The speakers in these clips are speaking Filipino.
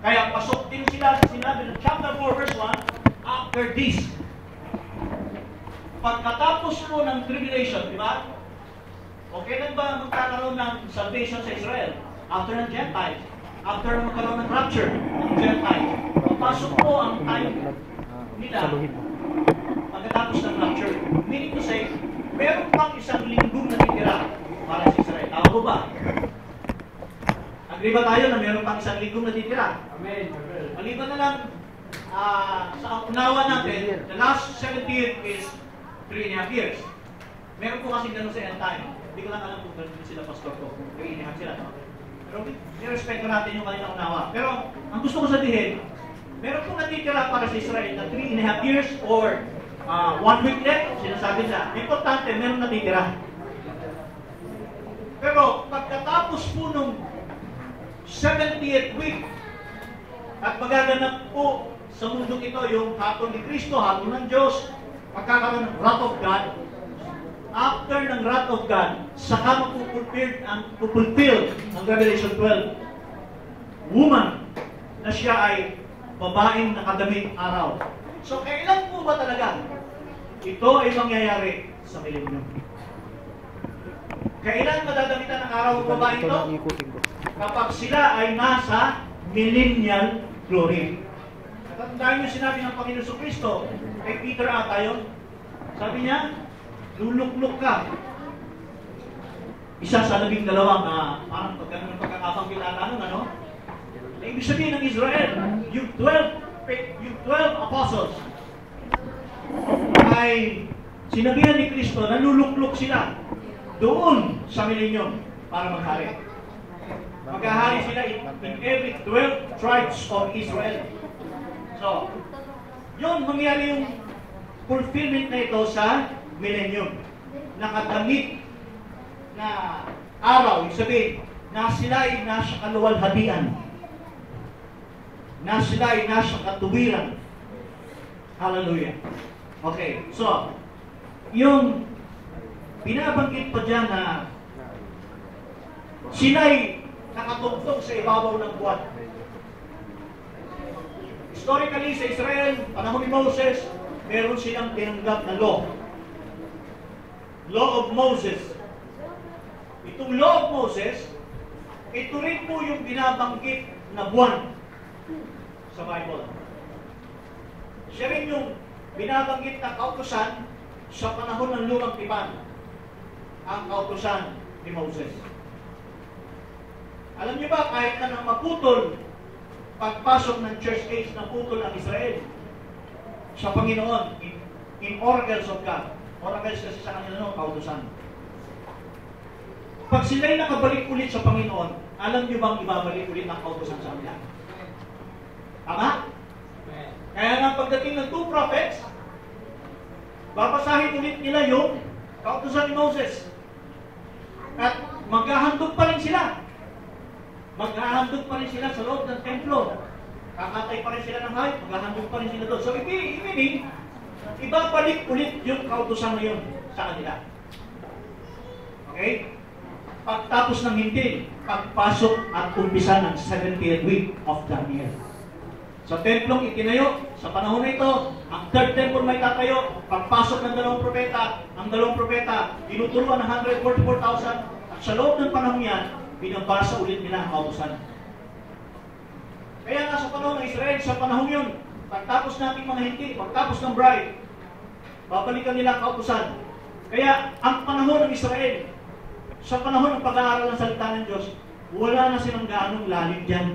Kaya pasok din sila sa sinabi ng chapter 4 verse 1, after this. Pagkatapos mo ng tribulation, di ba? Okay lang ba magkakaroon ng salvation sa Israel? After ng Gentiles. After magkaroon ng rapture ng Gentiles. Pasok po ang time nila pagkatapos ng rapture. Meaning to say, meron pang isang linggong natitira para sa Israel. Tama po ba? Agree ba tayo na meron pang isang linggong natitira? Amen. Maliban na lang sa unawa natin, the last 70 years is 3.5 years. Meron po kasi ganun sa end time. Hindi ko lang alam kung ganun sila, pastor ko. 3.5 sila. No? Pero nirespeto natin yung kanilang unawa. Pero ang gusto ko sabihin, meron po natitira para sa Israel na 3.5 years or 1 week left, sinasabi nila. Importante, meron natitira. Pero pagkatapos po nung 70th week, at magaganap po sa mundong ito yung hatol ni Kristo, hatol ng Diyos, magkakaroon ng wrath of God. After ng wrath of God, saka mapupulfill ang Revelation 12. Woman na siya ay babaeng nakadaming araw. So, kailan po ba talaga ito ay mangyayari sa milenyo? Kailan madadamitan ng araw ng babaeng ito? Kapag sila ay nasa millennial glory. Natandaan niyo sinabi ng Panginoon Kristo kay Peter ata yun. Sabi niya, luluklok ka. Isa sa 12 parang pagkano ng pagkakabang ata nun, ano? Na ibig sabihin ng Israel, yung 12 apostles ay sinabihan ni Kristo na luluklok sila doon sa millennium para maghari. Maghahari sila in every 12 tribes of Israel. So, yun, mangyari yung fulfillment na ito sa millennium. Nakatamit na araw, ibig sabihin, na sila ay nasa kaluwalhatian. Na sila ay nasa katuwiran. Hallelujah. Okay, so, yung binabanggit pa dyan na sila ay nakatugtog sa ibabaw ng buwan. Historically, sa Israel, panahon ni Moses, meron silang tinanggap na law. Law of Moses. Itong law of Moses, ito rin po yung binabanggit na buwan sa Bible. Siya rin yung binabanggit na kautusan sa panahon ng lumang tipan. Ang kautusan ni Moses. Alam niyo ba, kahit na nang maputol, pagpasok ng church age, naputol ang Israel sa Panginoon in oracles of God. Oracles kasi sa kanila no, kautusan. Pag sila'y nakabalik ulit sa Panginoon, alam niyo bang ibabalik ulit ang kautusan sa kanila? Tama? Kaya nga pagdating ng 2 prophets, babasahin ulit nila yung kautusan ni Moses. At maghahandog pa rin sila. Maghahandog pa rin sila sa loob ng templo. Kakatay pa rin sila ng hayop, maghahandog pa rin sila doon. So, ibig, ibabalik ulit yung kautusan na yun sa kanila. Okay? Pagtapos ng hindi, pagpasok at umpisa ng 70th week of Daniel. Sa templong itinayo, sa panahon na ito, ang 3rd temple may tatayo, pagpasok ng 2 propeta, ang 2 propeta, tinuturuan ng 144,000, at sa loob ng panahon yan, binabasa ulit nila ang kautusan. Kaya nga sa panahon ng Israel, sa panahon yun, pagtapos nating mga hindi, pagtapos ng bride, babalikan nila ang kautusan. Kaya ang panahon ng Israel, sa panahon ng pag-aaral ng salita ng Diyos, wala na silang gaanong lalim dyan.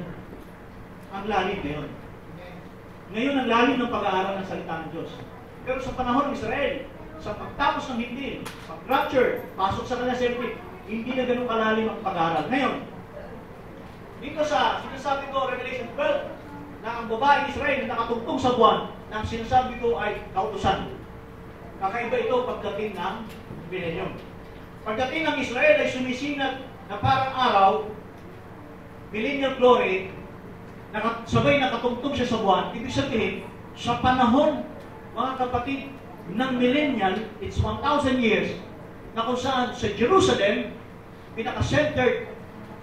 Ang lalim ngayon. Ngayon ang lalim ng pag-aaral ng salita ng Diyos. Pero sa panahon ng Israel, sa pagtapos ng hindi, pag-rapture, pasok sa kanila siyempre, hindi na ganun kalalim ang pag-aaral. Ngayon, dito sa sinasabi ko, Revelation 12, na ang babaeng Israel na nakatungtong sa buwan, na ang sinasabi ko ay kautusan. Kakaiba ito pagdating ng millennium. Pagdating ng Israel ay sumisinat na parang araw, millennial glory, sabay nakatungtong siya sa buwan. Ibig sabihin, sa panahon, mga kapatid, ng millennial, it's 1,000 years, na kung saan sa Jerusalem, pinaka-centered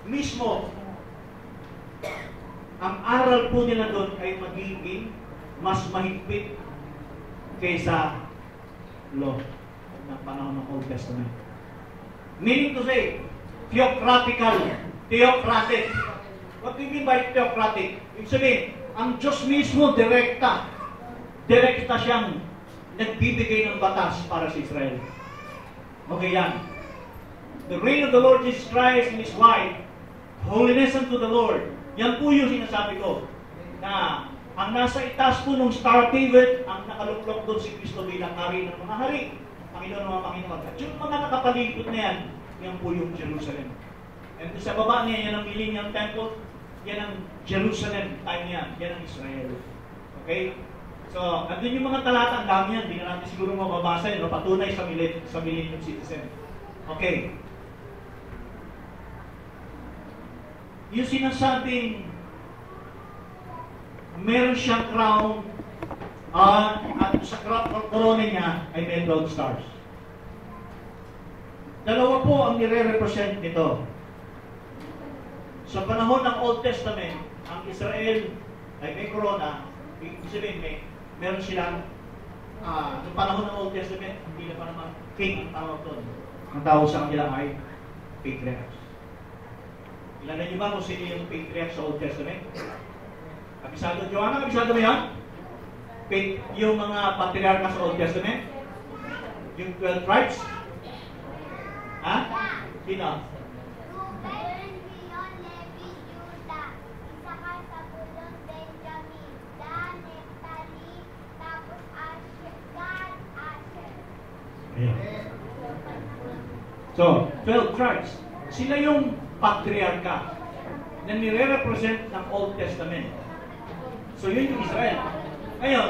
mismo ang aral po nila doon ay magiging mas mahigpit kaysa law ng panahon ng Old Testament. Meaning to say, theocratic. What do you mean by theocratic? Ibig sabihin, ang Diyos mismo direkta siyang nagbibigay ng batas para sa Israel. Okay yan. The reign of the Lord Jesus Christ and His wife, holiness unto the Lord. Yan po yung sinasabi ko. Na ang nasa itaas po ng Star David, ang nakaluklok doon si Kristo bilang hari ng mga hari. Panginoon ng mga Panginoon. At yung mga nakapalibot na yan, yan po yung Jerusalem. And sa baba niya, yan ang Millennium Temple, yan ang Jerusalem time niya, yan ang Israel. Okay? So, andun yung mga talata, ang dami yan, hindi na natin siguro mababasa yun, patunay sa Millennium Citizen. Okay. Yung sinasabing meron siyang crown at sa corona niya ay may 12 stars. Dalawa po ang nire-represent nito. Sa panahon ng Old Testament, ang Israel ay may corona, ibig sabihin meron silang sa panahon ng Old Testament, hindi na pa naman king ang tawag doon. Ang tawag sa kanila ay patriarchs. Ilan niyo ba kung sino yung patriarch sa Old Testament? Kabisado, Joanna, kabisado mo yan? Yung mga patriarka sa Old Testament? Yung 12 tribes? Ha? Sino? Ruben, Leon, Levi, Judah, Isakar, Zabulon, Benjamin, Dan, Neftali, tapos Asher, Gad, Asher. Ayan. So, 12 tribes. Sila yung patriarka na nire-represent ng Old Testament. So, yun yung Israel. Ngayon,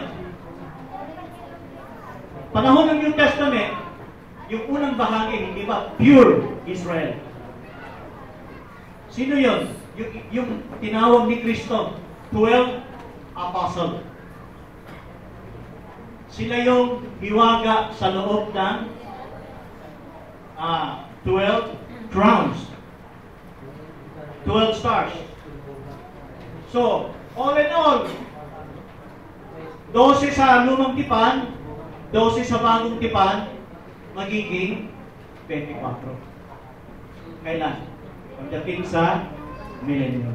panahon ng New Testament, yung unang bahagi, hindi ba? Pure Israel. Sino yun? Yung tinawag ni Kristo, 12 apostle. Sila yung hiwaga sa loob ng 12 crowns. 12 stars. So, all in all, 12 sa lumang tipan, 12 sa bagong tipan, magiging 24. Kailan? Pagdating sa millennium.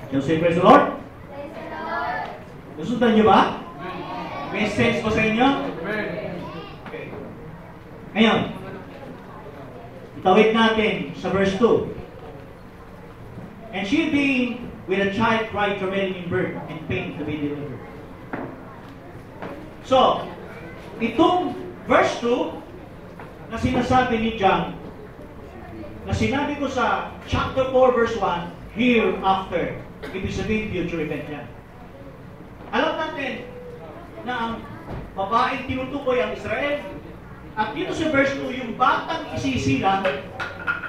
Can you say praise the Lord? Praise the Lord. Nasundan niyo ba? May sense ko sa inyo? Okay. Ngayon, itawid natin sa verse 2. And she being with a child cried travailing in birth and pain to be delivered. So, itong verse 2 na sinasabi ni John, na sinabi ko sa chapter 4 verse 1, hereafter, ibig sabihin future event yan. Alam natin na ang babaeng tinutukoy ang Israel, at dito sa verse 2, yung batang isisilang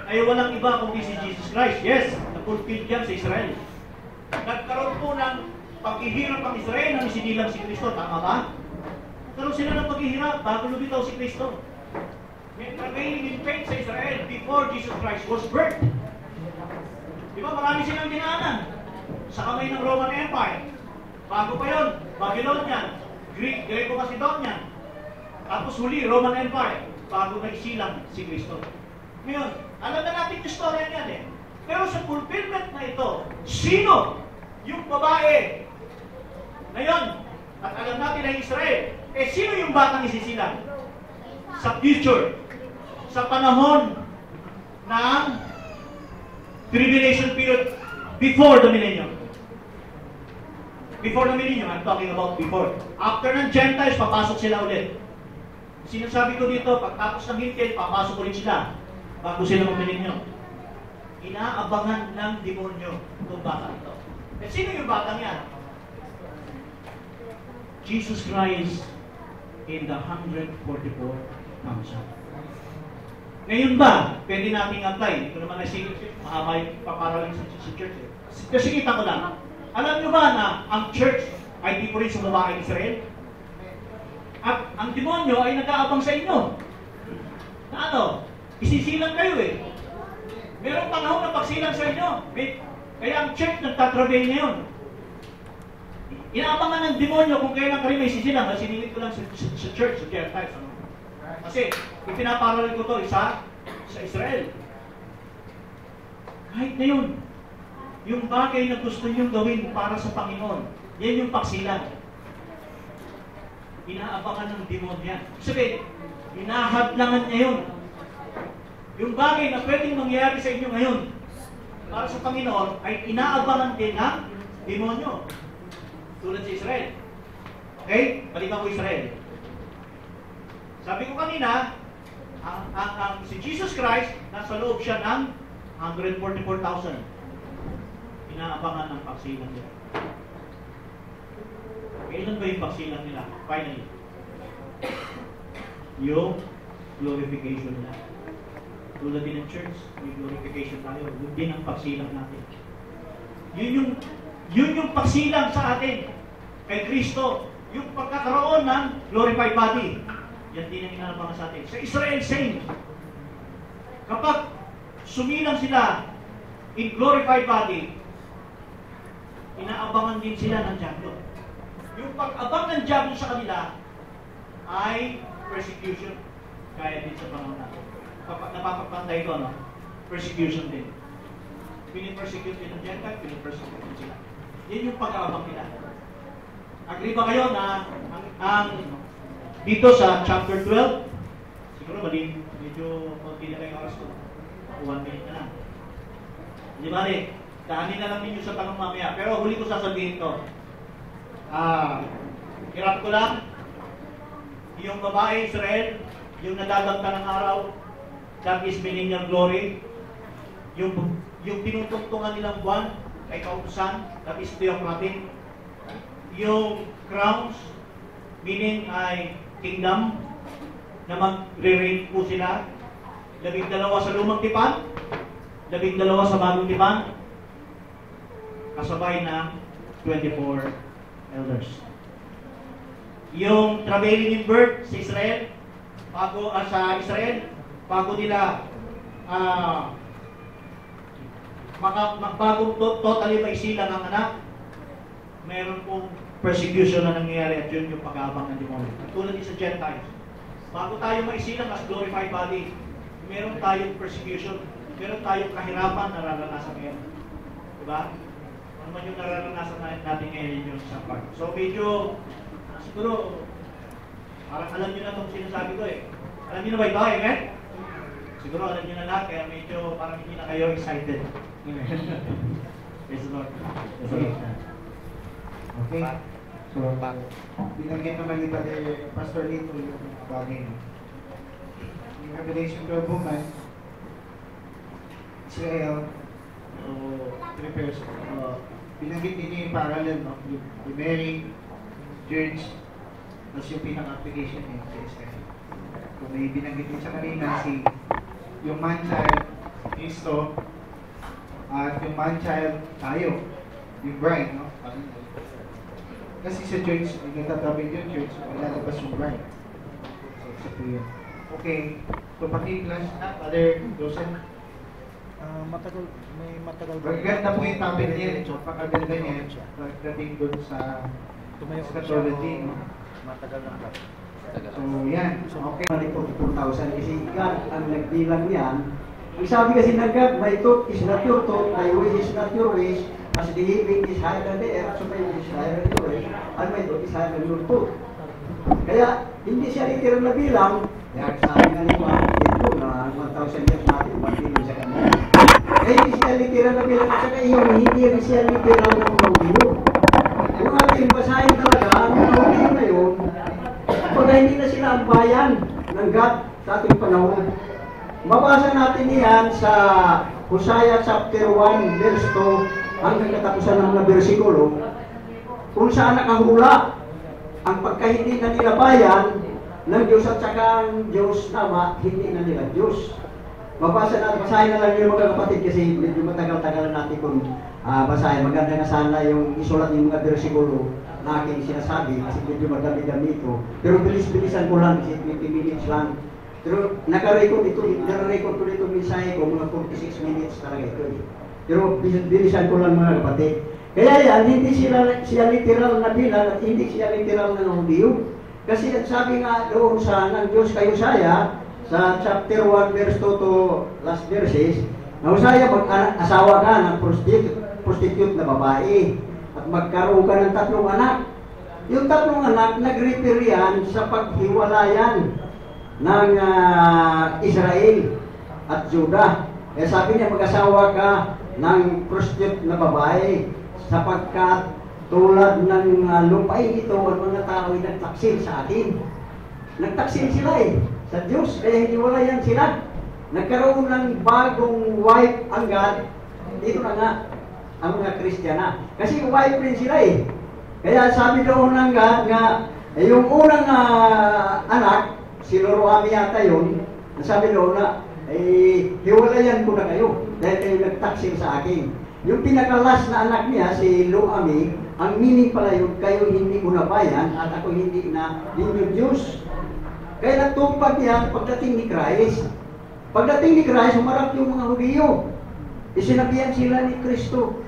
ay walang iba kundi si Jesus Christ. Yes, na-fulfill yan sa Israel. Nagkaroon po ng paghihirap ang Israel nang isinilang si Kristo. Tama ba? Nagkaroon sila ng paghihirap bago lumitaw si Kristo. May remaining in pain sa Israel before Jesus Christ was birthed. Di ba? Marami silang dinaanan sa kamay ng Roman Empire. Bago pa yun, Babylonian, Greco-Macedonian. Tapos huli, Roman Empire, bago naisilang si Kristo. Ngayon, alam na natin yung story niyan eh. Pero sa fulfillment na ito, sino yung babae ngayon? At alam natin na Israel. Sino yung batang isisilang? Sa future, sa panahon ng tribulation period before the millennium. Before the millennium, I'm talking about before. After ng Gentiles, papasok sila ulit. Sinasabi ko dito, pagtapos ng hintil, papasok ulit sila bago sila mag-millennium. Inaabangan ng demonyo itong bata ito. At sino yung batang yan? Jesus Christ in the 144,000. Ngayon ba, pwede nating apply? Hindi ko naman naisingit, mahaba yung paparaling sa church. Kasi kita ko lang. Alam nyo ba na ang church ay di po rin sa babaeng Israel? At ang demonyo ay nag-aabang sa inyo. Na ano? Isisilang kayo eh. Merong panahon na pagsilang sa inyo. Kaya ang church nagtatrabail ngayon. Inaabangan ng demonyo kung kailan kayo may sisilang. Siningit ko lang sa church, sa Gentiles. Ano? Kasi ipinaparallel ko to sa Israel. Kahit na yun, yung bagay na gusto nyo gawin para sa Panginoon, yan yung pagsilang. Inaabangan ng demonyo yan. Sabi, hinahadlangan niya yun. Yung bagay na pwedeng mangyari sa inyo ngayon para sa Panginoon ay inaabangan din ng demonyo. Tulad sa Israel. Okay? Balikan ko Israel. Sabi ko kanina, si Jesus Christ, nasa loob siya ng 144,000. Inaabangan ng pagsilang nila. Kailan ba yung pagsilang nila? Finally. Yung glorification nila. Tulad din ng church, may glorification tayo. Yun din ang pagsilang natin. Yun yung pagsilang sa atin kay Kristo. Yung pagkakaroon ng glorified body. Yan din ang inaabangan sa atin. Sa Israel, same. Kapag sumilang sila in glorified body, inaabangan din sila ng Diablo. Yung pag-abang ng Diablo sa kanila ay persecution. Kaya din sa panahon natin. Napapagpantay ko, no? Persecution din. Pinipersecute din ng Gentile, pinipersecute din sila. Yan yung pag-aabang nila. Agree ba kayo na dito sa chapter 12, siguro medyo konti na kayo oras ko. 1 minute na lang. Di ba rin? Daanin na lang ninyo sa tanong mamaya. Pero huli ko sasabihin to. Hirap ko lang. Yung babae Israel, yung nadadagta ng araw, that is millennial glory. Yung tinutungtungan nilang buwan ay kautusan, that is theocratic. Yung crowns, meaning ay kingdom, na magre-reign po sila. 12 sa lumang tipan, 12 sa bagong tipan, kasabay ng 24 elders. Yung travailing in birth sa Israel, bago nila bagong totally maisilang ang anak, meron pong persecution na nangyayari at yun yung pag-aabang ng demonyo. Tulad din sa Gentiles. Bago tayo maisilang as glorified body, meron tayong persecution, meron tayong kahirapan na nararanasan ngayon. Diba? Ano man yung nararanasan natin ngayon yung sa part. So medyo, siguro, parang alam nyo na itong sinasabi ko eh. Alam nyo na ba ito, amen? Siguro alam nyo na lahat, kaya medyo parang hindi na kayo excited. Praise the Lord. Praise the Lord. Okay. So, binanggit naman ni Pastor Lito yung bagay. Yung Revelation 12 woman, Israel, prepares, binanggit din yung parallel, no? Yung Mary, Church, tapos yung pinaka-application niya sa Israel. Kung may binanggit din sa kanina, yung man-child, Kristo, at yung man-child, tayo, yung bride, no? Kasi sa church, nagtatrabail yung church, lalabas yung bride. So, sa po yun. Okay, so paki-flash na, Father Joseph. Matagal ba? Magaganda po yung topic niya, so pakaganda niya, pagdating doon sa eschatology, no? Matagal na ka. So, yan. Okay. Balik po 2,000 kasi God ang nagbilang niyan. Ang sabi kasi ng God, my thought is not your thought, my way is not your ways, as the heaven is higher than the earth, so my way is higher than your way, and my thought is higher than your thought. Kaya, hindi siya literal na bilang, kaya sabi nga nito, dito na 1,000 years natin, pagbilang sa kanila. Kaya hindi siya literal na bilang, at saka yung hindi rin siya literal na umawiyo. Kung ating basahin talaga, ang umawiyo na yun, pag hindi na sila ang bayan ng God sa ating panahon. Mabasa natin yan sa Hosea chapter 1 verse 2 hanggang katapusan ng mga bersikulo kung saan nakahula ang pagkahindi na nila bayan ng Diyos at saka ang Diyos tama, hindi na nila Diyos. Mabasa natin, basahin na lang yung mga kapatid kasi medyo matagal-tagal natin kung basahin. Maganda nga sana yung isulat ng mga bersikulo na aking sinasabi kasi medyo madami-dami ito. Pero bilis-bilisan ko lang kasi 20 minutes lang. Pero naka-record ko dito mensahe ko, mga 46 minutes talaga ito eh. Pero bilisan ko lang mga kapatid. Kaya yan, hindi siya literal na bilang at hindi siya literal na Hudyo. Kasi sabi nga doon sa ng Diyos kay Hosea, sa chapter 1 verse 2 to last verses, na Hosea mag-asawa ka ng prostitute na babae at magkaroon ka ng 3 anak. Yung 3 anak, nag-refer yan sa paghiwalayan ng Israel at Judah. Kaya sabi niya, mag-asawa ka ng prostitute na babae sapagkat tulad ng lupain ito, ang mga tao ay nagtaksil sa atin. Nagtaksil sila sa Diyos, kaya hiwalayan sila. Nagkaroon ng bagong wife ang God. Dito na nga ang mga Kristiyana. Kasi wife rin sila Kaya sabi doon ng God nga, yung unang anak, si Loroami yata yun, sabi doon na, hiwalayan ko na kayo dahil kayo nagtaksil sa akin. Yung pinakalas na anak niya, si Loami, ang meaning pala yun, kayo hindi ko nabayan at ako hindi na inyong Diyos. Kaya natupad niya pagdating ni Christ. Pagdating ni Christ, humarap yung mga Hudyo. Isinabihan sila ni Kristo,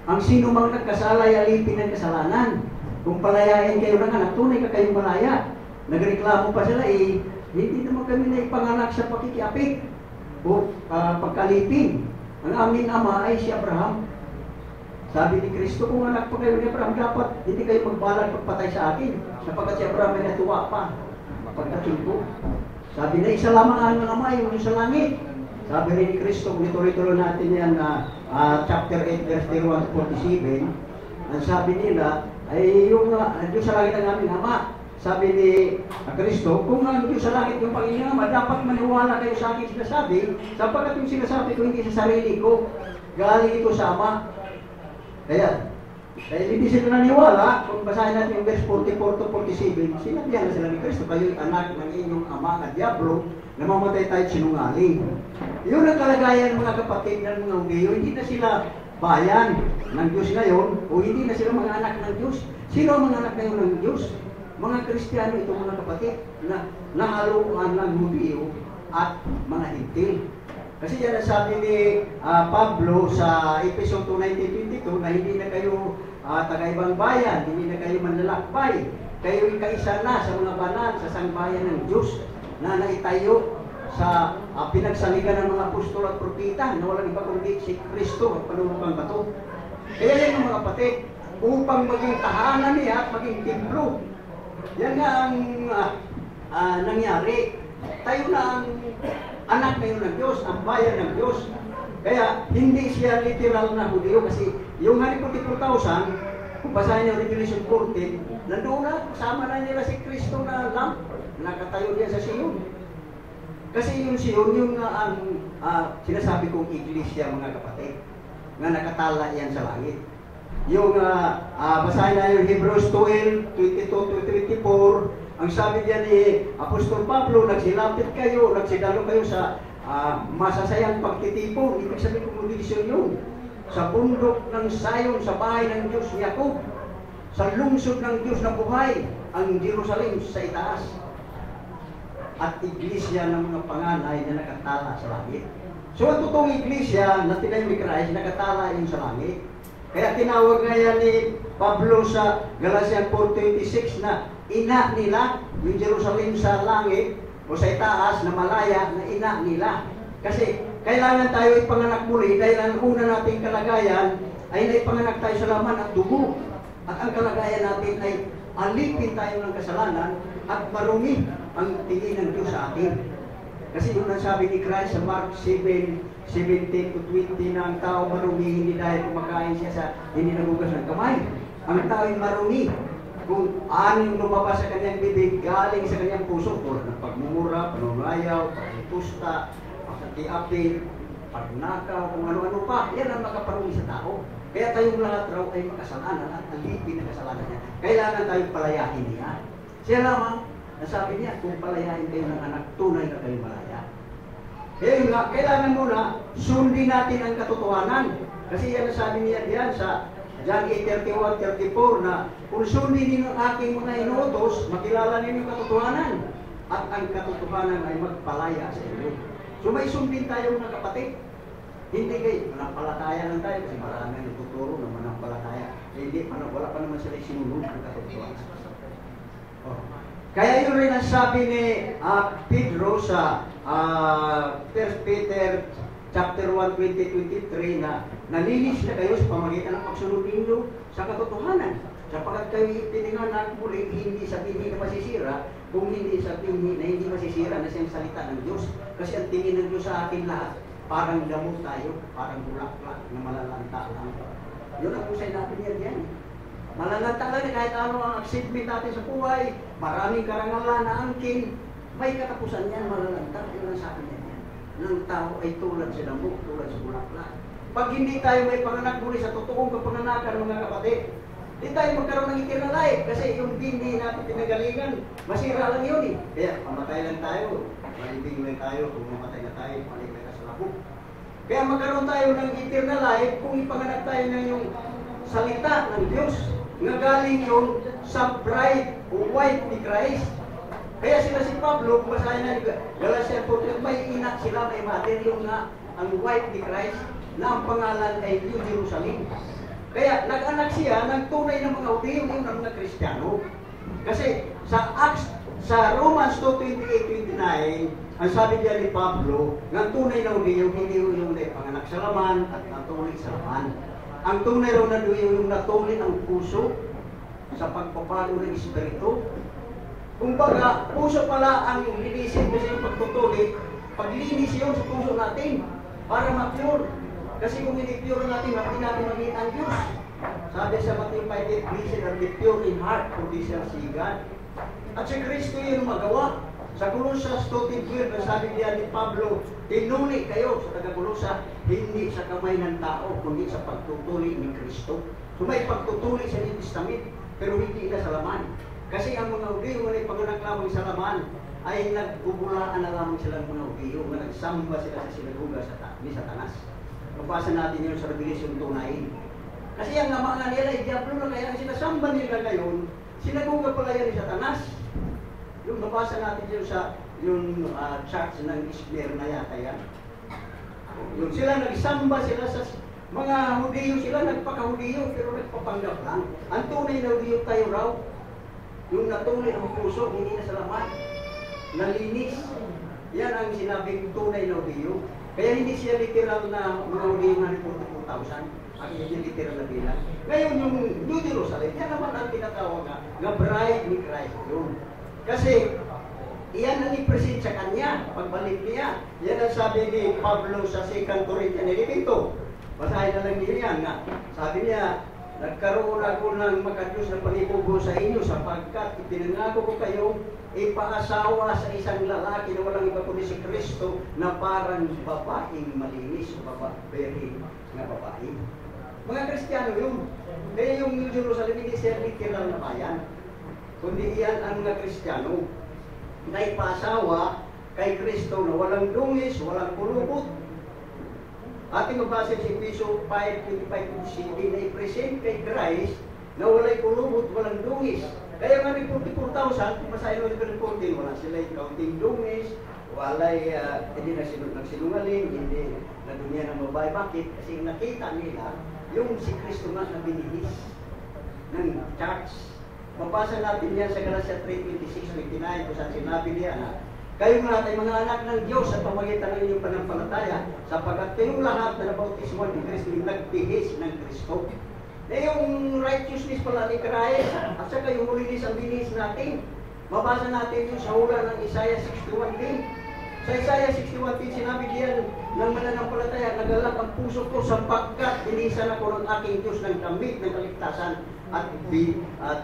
ang sino mang nagkasala ay alipin ng kasalanan. Kung palayain kayo ng anak, tunay ka kayong malaya. Nagreklamo pa sila, hindi naman kami na ipanganak sa pakikiapit o pagkalipin. Ang aming ama ay si Abraham. Sabi ni Kristo, kung anak pa kayo ni Abraham, dapat hindi kayo magbalag pagpatay sa akin. Sapagkat si Abraham ay natuwa pa. Pagdating ko. Sabi na, isa lamang ang ama, yung sa langit. Sabi rin ni Kristo, kung ituloy-tuloy natin yan na chapter 8, verse 31-47, ang sabi nila, ay yung Diyos sa langit ang aming ama. Sabi ni Kristo, kung ang Diyos sa langit yung Panginoon Ama, dapat maniwala kayo sa akin sinasabi, sapagkat yung sinasabi ko hindi sa sarili ko, galing ito sa Ama. Kaya hindi sila naniwala, kung basahin natin yung verse 44-47, sinabihan na sila ni Kristo, kayo'y anak ng inyong ama na Diablo, namamatay tayo sinungaling. Yun ang kalagayan mga kapatid ng mga Hudyo, hindi na sila bayan ng Diyos ngayon, o hindi na sila mga anak ng Diyos. Sino ang mga anak ngayon ng Diyos? Mga Kristiyano ito mga kapatid na nahaluan ng Hudyo at mga Hintil. Kasi yan ang sabi ni Pablo sa Episode 2:19-22 na hindi na kayo taga-ibang bayan, hindi na kayo manlalakbay. Kayo'y kaisa na sa mga banal, sa sangbayan ng Diyos na naitayo sa pinagsaligan ng mga apostol at propeta na walang iba kundi si Kristo at panunukang bato. Kaya yan mga kapatid, upang maging tahanan niya at maging templo. Yan nga ang nangyari. Tayo na ang anak ngayon ng Diyos, ang bayan ng Diyos. Kaya hindi siya literal na Hudyo kasi yung 144,000, kung basahin niyo Revelation 14, nandoon na, kasama na nila si Kristo na lamp, nakatayo diyan sa Sion. Kasi yung Sion, yung ang sinasabi kong iglesia mga kapatid, na nakatala yan sa langit. Yung basahin na yung Hebrews 12:22-24, ang sabi diyan ni Apostol Pablo, nagsilapit kayo, nagsidalo kayo sa masasayang pagtitipon. Ibig sabihin kong kondisyon yun. Sa bundok ng Sayon, sa bahay ng Diyos ni Jacob, sa lungsod ng Diyos na buhay, ang Jerusalem sa itaas. At iglesia ng mga panganay na nakatala sa langit. So ang totoong iglesia na tinayo ni Christ, nakatala yun sa langit. Kaya tinawag nga yan ni Pablo sa Galatians 4:26 na ina nila, yung Jerusalem sa langit o sa itaas na malaya na ina nila. Kasi kailangan tayo ipanganak muli dahil ang una nating kalagayan ay naipanganak tayo sa laman at dugo. At ang kalagayan natin ay alipin tayo ng kasalanan at marumi ang tingin ng Diyos sa atin. Kasi yun ang sabi ni Christ sa Mark 7:17-20 na ang tao marumi hindi dahil kumakain siya sa hindi nagugas ng kamay. Ang tao ay marumi kung ano yung lumabas sa kanyang bibig galing sa kanyang puso tulad ng pagmumura, panungayaw, pagpusta, pagkatiapin, pagnakaw, kung ano-ano pa. Yan ang makaparumi sa tao. Kaya tayong lahat raw ay makasalanan at alipin ng kasalanan niya. Kailangan tayong palayahin niya. Siya lamang, nasabi niya, kung palayahin kayo ng anak, tunay na kayo malaya. Kaya yun nga, kailangan muna, sundin natin ang katotohanan. Kasi yan nasabi niya diyan sa John 8:31-34 na kung sundin ninyo ang aking mga inuutos, makilala ninyo katotohanan. at ang katotohanan ay magpalaya sa inyo. So may sundin tayo mga kapatid. Hindi kayo, manampalataya lang tayo kasi marami ang tuturo na manampalataya. Hindi, wala pa naman sila sinunod ng katotohanan. Oh. Kaya yun rin ang sabi ni Pedro sa 1 Peter chapter 1, 20-23 na nalinis na kayo sa pamagitan ng pagsunod ninyo sa katotohanan. Sapagkat kayo ipinanganak muli, hindi sabihin hindi ka masisira, kung hindi sabihin na hindi masisira na siyang salita ng Diyos. Kasi ang tingin ng Diyos sa akin lahat, parang damo tayo, parang bulaklak na malalanta lang. Yun ang usay natin yan. Malalanta lang kahit ano ang achievement natin sa buhay, maraming karangalan na angkin, may katapusan yan, malalanta. Yun ang sabi niya yan. Ng tao ay tulad sa damo, tulad sa bulaklak. Pag hindi tayo may panganak muli sa totoong kapanganakan, mga kapatid, hindi tayo magkaroon ng eternal life kasi yung hindi natin pinagalingan, masira lang yun eh. Kaya pamatay lang tayo, malibing lang tayo, kung mamatay na tayo, malibing na sa labog. Kaya magkaroon tayo ng eternal life kung ipanganak tayo ng yung salita ng Diyos nga galing yun sa bride o wife ni Christ. Kaya sila si Pablo, kung basahin na Galatia 4, may ina sila, may mother yung nga ang wife ni Christ na ang pangalan ay New Jerusalem. Kaya nag-anak siya ng tunay ng mga Hudyo, yung ng mga Kristiyano. Kasi sa Romans 2:28-29, ang sabi niya ni Pablo, ng tunay na Hudyo, hindi yung panganak sa laman at natuloy sa laman. Ang tunay raw na Hudyo yung natuloy ang puso sa pagpapalo ng Espiritu. Kumbaga, puso pala ang linisin kasi yung pagtutuloy, paglinis yun sa puso natin para ma-pure. Kasi kung hindi pure natin, hindi natin magiging ang Diyos. Sabi sa Matthew 5:8, "Blessed are the pure in heart, for they shall see God." At si Kristo yun magawa. Sa Colossus 2:12, sabi niya ni Pablo, "Tinuli kayo sa taga-Colossa, hindi sa kamay ng tao, kundi sa pagtutuli ni Kristo." So may pagtutuli sa New Testament, pero hindi na sa laman. Kasi ang mga Hudyo, wala panganak lamang sa laman, ay nagbubulaan na lamang silang mga Hudyo, nagsamba sila sa sinagoga ni Satanas. Mabasa natin yun sa Revelation 2:9. Kasi ang mga nila ay diablo na kaya ang sinasamba nila ngayon, sinagoga pala yan ni Satanas. Yung mabasa natin yun sa yung church ng Smyrna yata yan. Yung sila nagsamba sila sa mga Hudyo, sila nagpaka-Hudyo pero nagpapanggap lang. Ang tunay na Hudyo tayo raw, yung natuloy ang puso, hindi na sa laman, nalinis. Yan ang sinabing tunay na Hudyo. Kaya hindi siya literal na mga Hudyo na 44,000. Ang hindi literal na bilang. Ngayon yung New Jerusalem, yan naman ang tinatawag na bride ni Christ yun. Kasi iyan ang i-present sa kanya, pagbalik niya. Yan ang sabi ni Pablo sa 2 Corinthians 11. Basahin na lang niyo yan na sabi niya, "Nagkaroon ako ng makadiyos na panibubo sa inyo sapagkat ipinangako ko kayong ipaasawa sa isang lalaki na walang iba kundi si Kristo na parang babaeng malinis o babae na babae." Mga Kristiyano yun. Kaya yung New Jerusalem hindi siya literal na bayan, kundi iyan ang mga Kristiyano na ipaasawa kay Kristo na walang dungis, walang kulubot. Ating mabasa sa Efeso 5:25-27 na i-present kay Christ na walay kulubot, walang dungis. Kaya nga may 44,000, kung masahin mo yung 14, wala sila yung counting dungis, walay, hindi nagsinungaling, hindi nadumihan ng babae. Bakit? Kasi nakita nila yung si Kristo nga na binihis ng church. Mabasa natin yan sa Galatia 3:26-29 kung saan sinabi niya na kayong lahat ay mga anak ng Diyos sa pamagitan ng inyong panampalataya sapagkat kayong lahat na nabautismuhan ni Kristo yung nagbihis ng Kristo. Na yung righteousness pala ni Christ at saka yung hulinis ang binihis natin. Mabasa natin yung sa hula ng Isaiah 61:10. Sa Isaiah 61:10 sinabi diyan ng mananampalataya, "Nagalak ang puso ko sapagkat binisan ako ng aking Diyos ng kamit ng kaligtasan at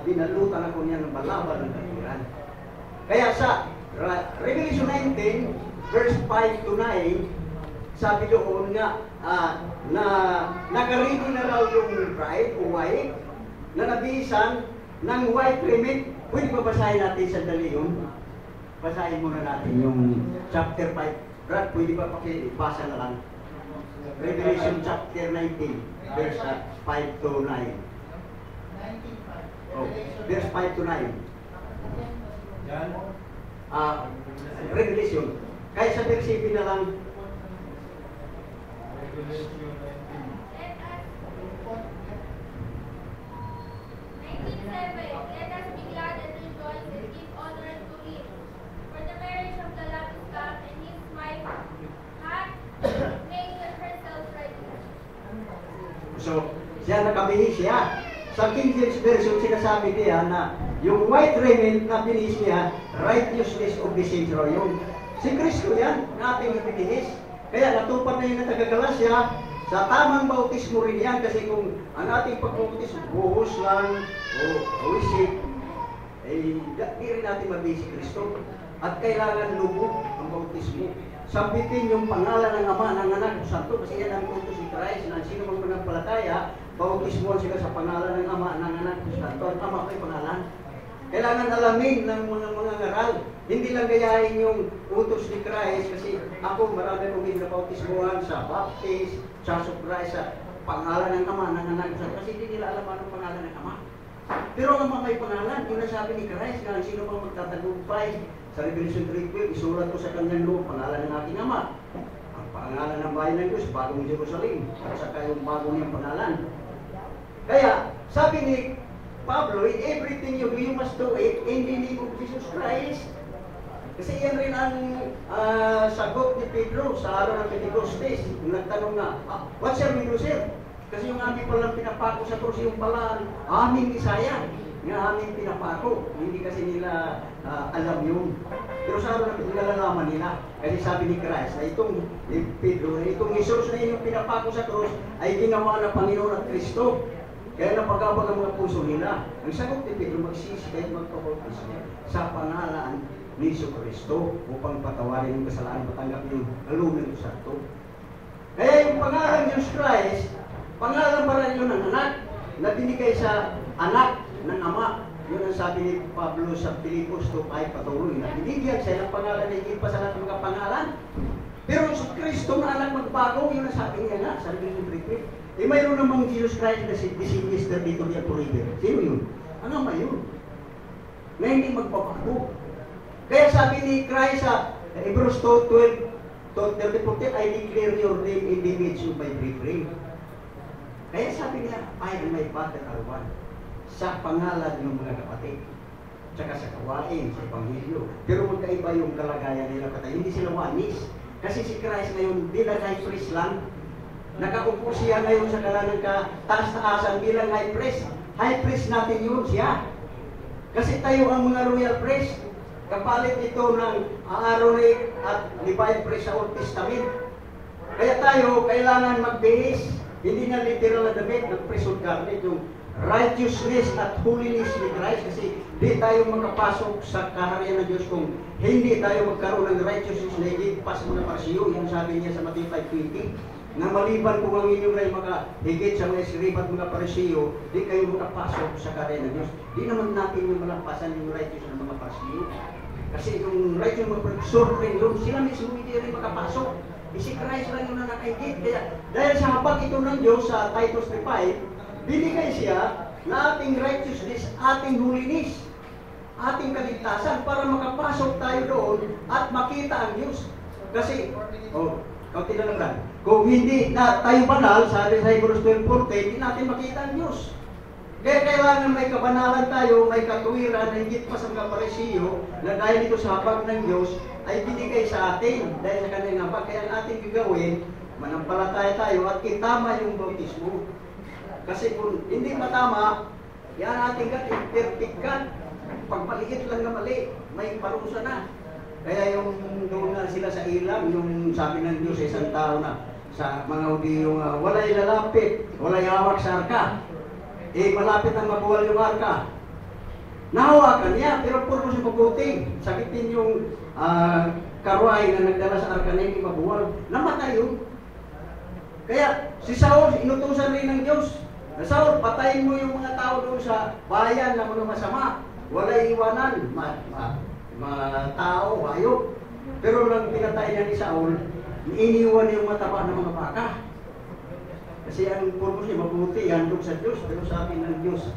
binalutan ako niya ng balabal ng katuwiran." Kaya sa Revelation 19, verse 5-9, sabi doon nga na nakaredy na raw yung bride o wife na nabisan ng white raiment. Pwede ba basahin natin sandali yun? Basahin muna natin yung chapter 5. Brad, pwede ba pakibasa na lang? Revelation chapter 19, verse 5-9. Oh, verse 5-9. Yan. Revelation. Kahit sa versipin na lang, Let us be glad and rejoice and give honor to him. For the marriage of the Lamb is come, and his wife hath made herself ready. so, siya nakabihis siya. Sa King James Version, sinasabi niya na yung white raiment na binihis niya, righteousness of the saints raw yun. Si Kristo yan, na ating binihis. Kaya natupad na yung natagagalas siya, sa tamang bautismo rin yan, kasi kung ang ating pagbautismo, buhos lang, o wisip, eh, di rin natin mabihis si Kristo. At kailangan lubog ang bautismo. Sambitin yung pangalan ng Ama, ng Anak, ng Santo, kasi yan ang utos ni Christ, na sino mang manampalataya, bautismoan sila sa pangalan ng Ama, ng Anak, ng Santo. Ang Ama may pangalan. Kailangan alamin ng mga ngaral. Hindi lang gayahin yung utos ni Christ, kasi ako marami kong ginabautismoan sa Baptist, Church of Christ, sa pangalan ng Ama, ng Anak, ng Santo, kasi hindi nila alam anong pangalan ng Ama. Pero ang Ama may pangalan, yung nasabi ni Christ, na sino mang magtatagumpay sa Revelation 3:12, isulat ko sa kanyang loob, pangalan ng aking Ama. Ang pangalan ng bayan ng Diyos, bagong Jerusalem, at saka yung bagong niyang pangalan. Kaya, sabi ni Pablo, in everything you do, you must do it in the name of Jesus Christ. Kasi yan rin ang sagot ni Pedro sa araw ng Pentecostes. Yung nagtanong na, what shall we do, sir? Kasi yung aming palang pinapako sa krus, yung pala aming Isaya, yung aming pinapako. Hindi kasi nila alam yun. Pero sa araw ng Pentecostes, nalalaman nila. Kasi sabi ni Christ, na itong ni Pedro, na itong Jesus na yung pinapako sa krus, ay ginawa ng Panginoon at Kristo. Kaya napagabag ang mga puso nila. Ang sagot ni Pedro, magsisi kayo magpapautismo sa pangalan ni Jesucristo upang patawarin yung kasalanan, matanggap yung alunan ng Santo. Kaya yung pangalan ni Jesus Christ, pangalan pa rin yun ng anak na binigay sa anak ng Ama. Yun ang sabi ni Pablo sa Pilipos 2:5 patuloy na binigyan siya ng pangalan na higit pa sa lahat ng mga pangalan. Pero sa Kristo na anak magbago, yun ang sabi niya nga sa Revelation 3:12. Eh, mayroon namang Jesus Christ na si Mr. Dito niya forever. Sino yun? Ang Ama yun. Na hindi magbabago. Kaya sabi ni Christ sa Hebrews 12:30, I declare your name in the midst of my brethren. Kaya sabi niya, I and my Father are one. Sa pangalan ng mga kapatid. Tsaka sa kawain, sa Ebanghelyo. Pero magkaiba yung kalagayan nila patay. Hindi sila wanis. Kasi si Christ ngayon, di na high priest lang. Nakaupo siya ngayon sa kalanang kataas-taasan bilang high priest. High priest natin yun siya. Kasi tayo ang mga royal priest. Kapalit ito ng Aaronic at Levite priest sa Old Testament. Kaya tayo kailangan magbihis. Hindi na literal na damit ng priesthood garment, yung righteousness at holiness ni Christ. Kasi di tayo makapasok sa kaharian ng Diyos kung hindi tayo magkaroon ng righteousness na higit pa sa mga parsiyo. Yung sabi niya sa Matthew 5:20. Na maliban kung ang inyong ay makahigit sa mga escriba at mga parisiyo, di kayo makapasok sa karya ng Diyos. Di naman natin yung malampasan yung righteous ng mga parisiyo. Kasi yung righteous ng mga parisiyo, yun, sila mismo hindi rin makapasok. Si Christ lang yung nakahigit. Kaya dahil sa habag ito ng Diyos sa Titus 3:5, binigay siya na ating righteousness, ating holiness, ating kaligtasan para makapasok tayo doon at makita ang Diyos. Kasi, kaunti na lang. Kung hindi na tayo banal, sabi sa Hebrews 12:14, hindi natin makita ang Diyos. Kaya kailangan may kabanalan tayo, may katuwiran, na higit pa sa mga parisiyo, na dahil ito sa habag ng Diyos, ay binigay sa atin, dahil sa kanyang habag. Kaya ang ating gagawin, manampalataya tayo at itama yung bautismo. Kasi kung hindi matama, yan ating perfect. Pag maliit lang na mali, may parusa na. Kaya yung doon na sila sa ilang, yung sabi ng Diyos sa isang tao na sa mga Hudyo, walay lalapit, walay hawak sa arka. Malapit ang mabuwal yung arka. Nahawakan niya, pero puro siya mabuting. Sakitin yung karuay na nagdala sa arka na hindi mabuwal. Namatay yun. Kaya si Saul, inutusan rin ng Diyos. Saul, patayin mo yung mga tao doon sa bayan na mga masama. Walay iwanan. Tao, hayop. Pero nang pinatay niya ni Saul, iniwan yung mataba ng mga baka. Kasi ang purpose niya mabuti, handog sa Diyos. Pero sabi ng Diyos,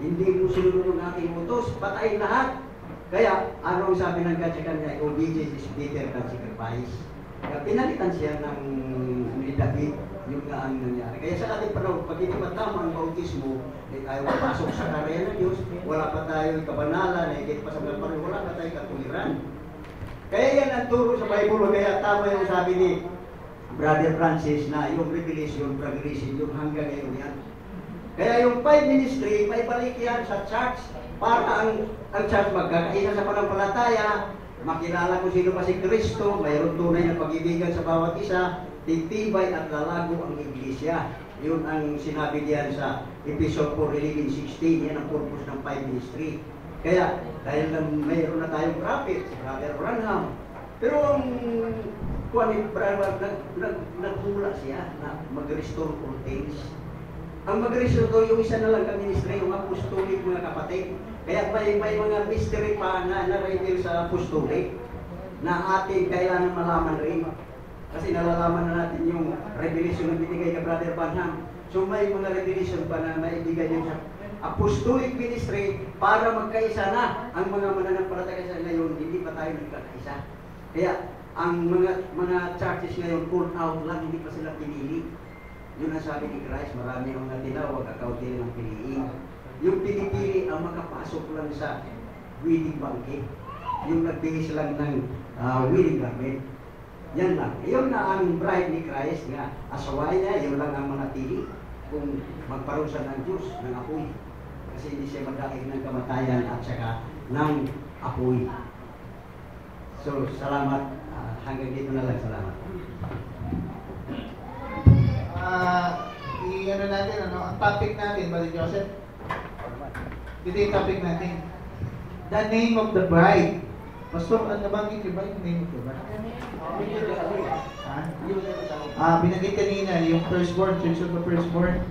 hindi mo sinunod ang aking utos, patayin lahat. Kaya, ano ang sabi ng God sa kanya, obedience is better than sacrifice. Kaya pinalitan siya ng ni David, yung nga ang nangyari. Kaya sa ating panahon, pag hindi pa tama ang bautismo, tayo papasok sa karya ng Diyos, wala pa tayo kabanalan, higit pa sa mga panahon, wala pa tayo katuliran. Kaya yan ang turo sa Bible, kaya tama yung sabi ni Brother Francis na yung revelation, progression, yung hanggang ngayon yan. Kaya yung 5 ministry, may balik yan sa church para ang church magkakaisa sa panampalataya, makilala kung sino pa si Kristo, mayroon tunay na pag-ibigan sa bawat isa, titibay at lalago ang iglesia. Yun ang sinabi diyan sa Episode 4:11-16, yan ang purpose ng 5 ministry. Kaya, dahil mayroon na tayong prophet, si Brother Branham, pero ang naghula siya na mag-restore all things. Ang mag-restore yung isa na lang ka-ministry, yung apostolic mga kapatid. Kaya may mga mystery pa na na-reveal sa apostolic na ating kailangan malaman rin. Kasi nalalaman na natin yung revelation na binigay kay Brother Branham. So may mga revelation pa na maibigay din sa apostolic ministry para magkaisa na ang mga mananampalataya sa ngayon, hindi pa tayo nagkakaisa. Kaya ang mga churches ngayon, pull out lang, hindi pa sila pinili. Yun ang sabi ni Christ, marami ang natinawag, akaunti lang ang piliin. Yung pinipili ang makapasok lang sa wedding banquet. Yung nagbihis lang ng wedding garment. Yan lang. Yun na ang bride ni Christ nga. Asaway niya, yun lang ang manatili kung magparusa ng Diyos, ng apoy. Kasi hindi siya magdaig ng kamatayan at saka ng apoy. So, salamat. Hanggang dito na lang. Salamat. I-ano natin, ang topic natin, Brother Joseph? Dito yung topic natin. The name of the bride. Pastor, ano nabanggit niyo ba yung name of the bride? Binanggit kanina, yung firstborn, Church of the Firstborn,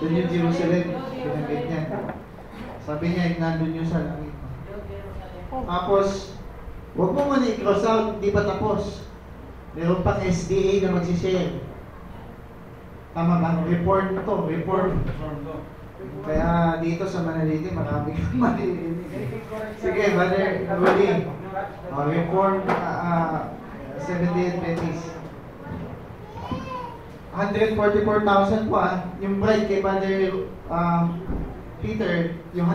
doon yung Jerusalem, binanggit niya. Sabi niya, nandun yung sa langit. Tapos, huwag mo muna i-cross out, hindi pa tapos. Meron pang SDA na magsishare. Tama ba? Report to, report. Kaya dito sa Manaliti, marami kang malilinig. Sige, Brother Rudy. Report 70 Adventist. 144,000 po yung bride kay Brother Peter, yung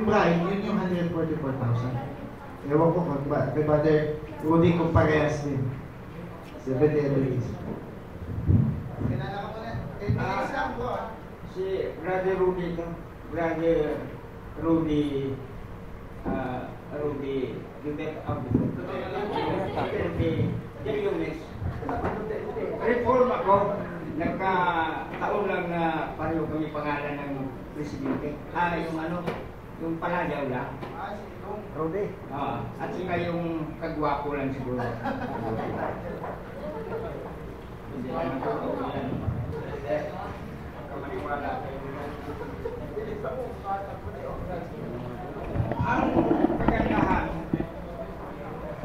bride, yun yung 144,000. Ewan ko kay Brother Rudy kung parehas din. 70 Adventist. Kinala ko na. Si Brother Rudy ito. Brother Rudy Reform ako. Nagkataon lang na pareho kami pangalan ng presidente. Yung Paladaw lang. Rudy. At saka yung kagwapo lang siguro. Hindi naman totoo yan. Kamaniwala kayo. Ang kagandahan,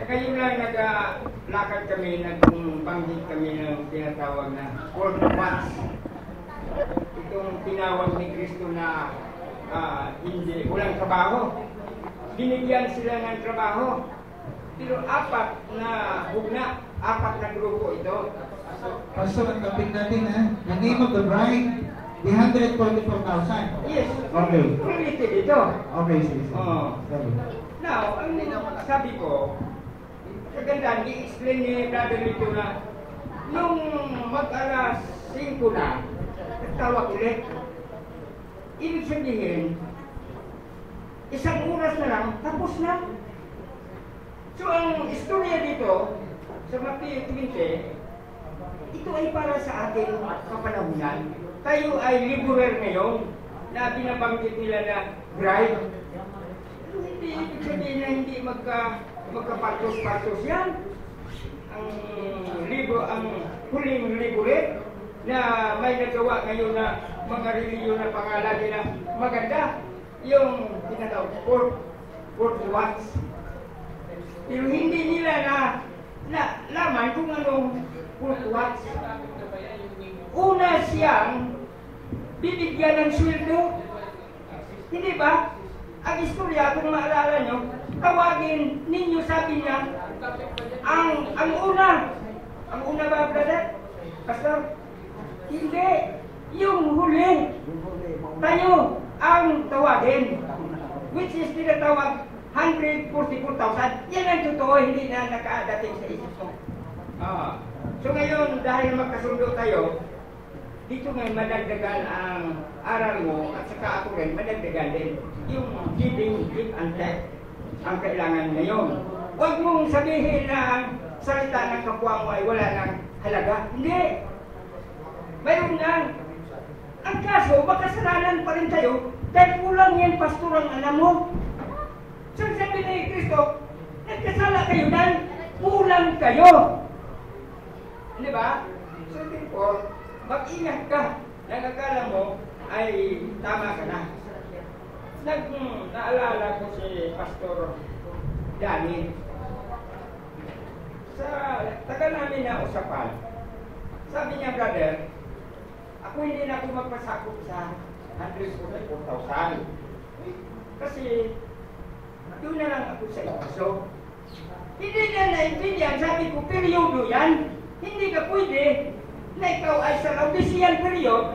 saka yun lang naglakad kami, nagbanggit kami ng tinatawag na Fourth Watch. Itong tinawag ni Kristo na hindi, walang trabaho. Binigyan sila ng trabaho. Pero apat na hugna, apat na grupo ito. Pastor, ang topic natin the name of the bride, the 144,000. Yes. Okay. Related ito. Okay, sige. Sorry. Now, ang sabi ko, kagandaan, i-explain ni Brother Lito na nung mag-alas 5 na, nagtawag ulit. Ibig sabihin, isang oras na lang, tapos na. So, ang istorya dito, sa Matthew 20, ito ay para sa ating kapanahunan. Tayo ay laborer ngayon na binabanggit nila na bride. Hindi ibig sabihin na hindi magkapatos-patos yan. Ang huling laborer na may nagawa ngayon na mga reliyon na pangalan nila maganda. Yung tinatawag fourth watch. Pero hindi nila na laman kung anong fourth watch. Una siyang bibigyan ng sweldo. Hindi ba? Ang istorya, kung maalala nyo, tawagin ninyo, sabi niya, ang una ba, brother? Pastor? Hindi. Yung huli. Tayo ang tawagin. Which is tinatawag 144,000. Yan ang totoo, hindi na nakadating sa isip mo. So ngayon, dahil magkasundo tayo, dito ngayon madagdagan ang aral mo at saka ako rin madagdagan din yung giving, give and take ang kailangan ngayon. Huwag mong sabihin na ang salita ng kapwa mo ay wala ng halaga. Hindi. Mayroon na. Ang kaso, makasalanan pa rin tayo dahil kulang yan, pastor, ang alam mo. So sabi ni Kristo, nagkasala kayo dahil kulang kayo. Di ba? So therefore, mag-ingat ka na akala mo ay tama ka na. Naalala ko si Pastor Danny. Sa tagal namin na usapan, sabi niya, brother, ako hindi na ako magpasakop sa 144,000. Kasi doon na lang ako sa iso. Hindi na naintindihan, sabi ko, peryodo yan. Hindi ka pwede na ikaw ay sa Laodicean period,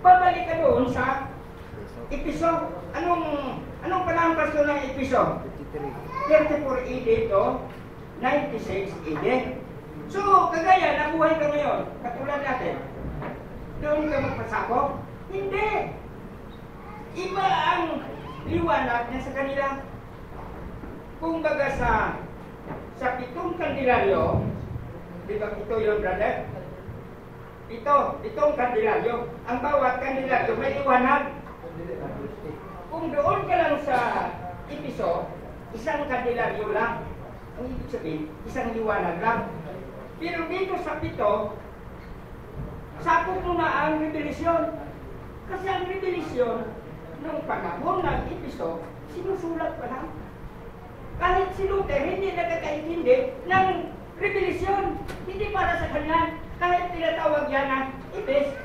babalik ka doon sa Episo. Anong panahon pasto ng Episo? 34 AD to 96 AD. So, kagaya, nabuhay ka ngayon, katulad natin. Doon ka magpasakop? Hindi. Iba ang liwanag niya sa kanila. Kung baga sa 7 kandilaryo, di ba ito yun, brother? Itong kandilaryo. Ang bawat kandilaryo may liwanag. Kung doon ka lang sa Episo, isang kandilaryo lang. Ang ibig sabihin, isang liwanag lang. Pero dito sa 7, sakop mo na ang revelasyon. Kasi ang revelasyon, nung panahon ng Episo, sinusulat pa lang. Kahit si Luther, hindi nakakaintindi ng revelasyon. Hindi para sa kanya. Kahit tinatawag yan na Epes,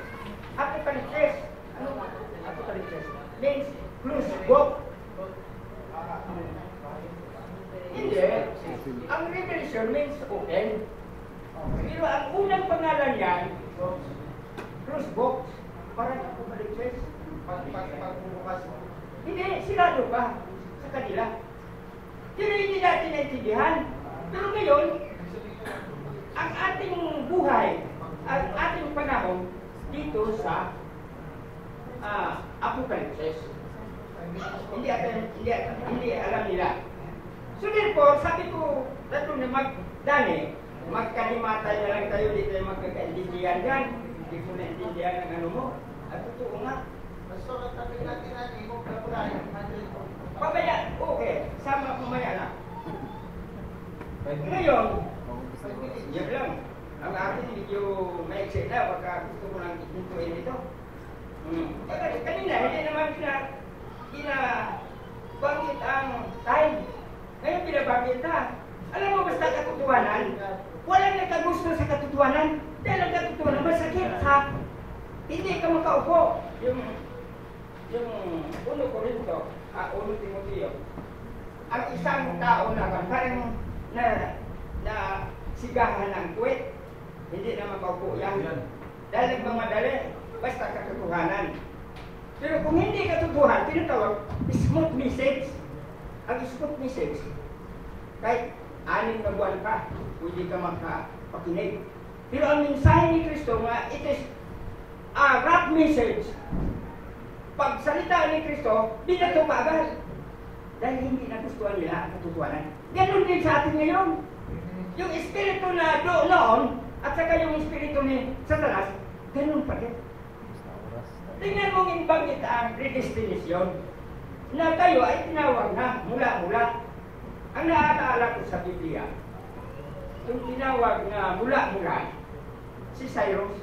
Apocalypse. Ano? Apocalypse. Means close book. Hindi. Ang revelation means open. Pero ang unang pangalan yan, close book. Parang Apocalypse. Pagbubukas. Hindi, sirado pa sa kanila. Pero hindi natin naintindihan. Pero ngayon, ang ating buhay, ang ating panahon dito sa Apocalypse. Hindi alam nila. So therefore, sabi ko, dato na magkalimatan na lang tayo, di tayo magkakaintindihan yan. Hindi ko naintindihan ang ano mo. At totoo nga. Pabaya, okay. Sama kumaya na. Ngayon, yan lang. Ang akin medyo maiksi na, baka gusto ko lang itintuin ito. Kanina, hindi naman bangkit ang time. Ngayon pinabangkit na. Alam mo, basta katotohanan, walang nagkagusto sa katotohanan. Dahil ang katotohanan, masakit sa hindi ka makaupo. Yung 1 Corinto, 1 Timoteo, ang isang tao naman, parang na sigahan ng tuwit, hindi na makaupo yan. Dahil nagmamadali, basta katotohanan. Pero kung hindi katotohanan, tinatawag smooth message. Ang smooth message, kahit 6 na buwan pa, pwede ka makapakinig. Pero ang mensahe ni Kristo nga, it is a rough message. Pag salita ni Kristo, binato ka agad. Dahil hindi nagustuhan nila ang katotohanan. Ganon din sa atin ngayon. Yung espiritu na noon, at saka yung espiritu ni Satanas, ganon pa rin. Tingnan mong inbanggit ang predestination na tayo ay tinawag na mula-mula. Ang naaalala ko sa Biblia, yung tinawag na mula-mula, si Cyrus,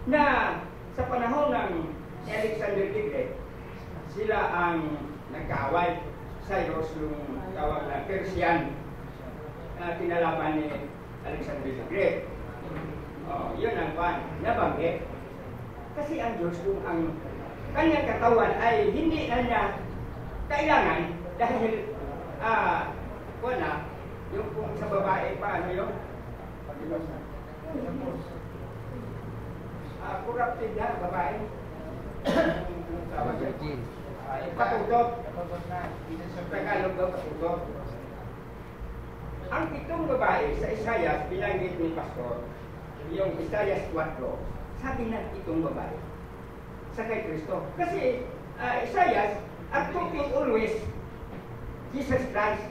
na sa panahon ng Alexander the Great, sila ang nagkaaway. Cyrus yung tawag na Persian na kinalaban ni Alexander the Great. Yun ang nabanggit. Kasi ang Diyos kung ang kanyang katawan ay hindi na niya kailangan dahil wala, yung kung sa babae, paano yun? Corrupted na, babae. Yung tawag yun. Patutot. Tagalog daw, patutot. Ang pitong babae sa Isaias, binanggit ni Pastor, yung Isaias 4, sabi ng pitong babae sa kay Kristo. Kasi Isaias, ang talking always Jesus Christ.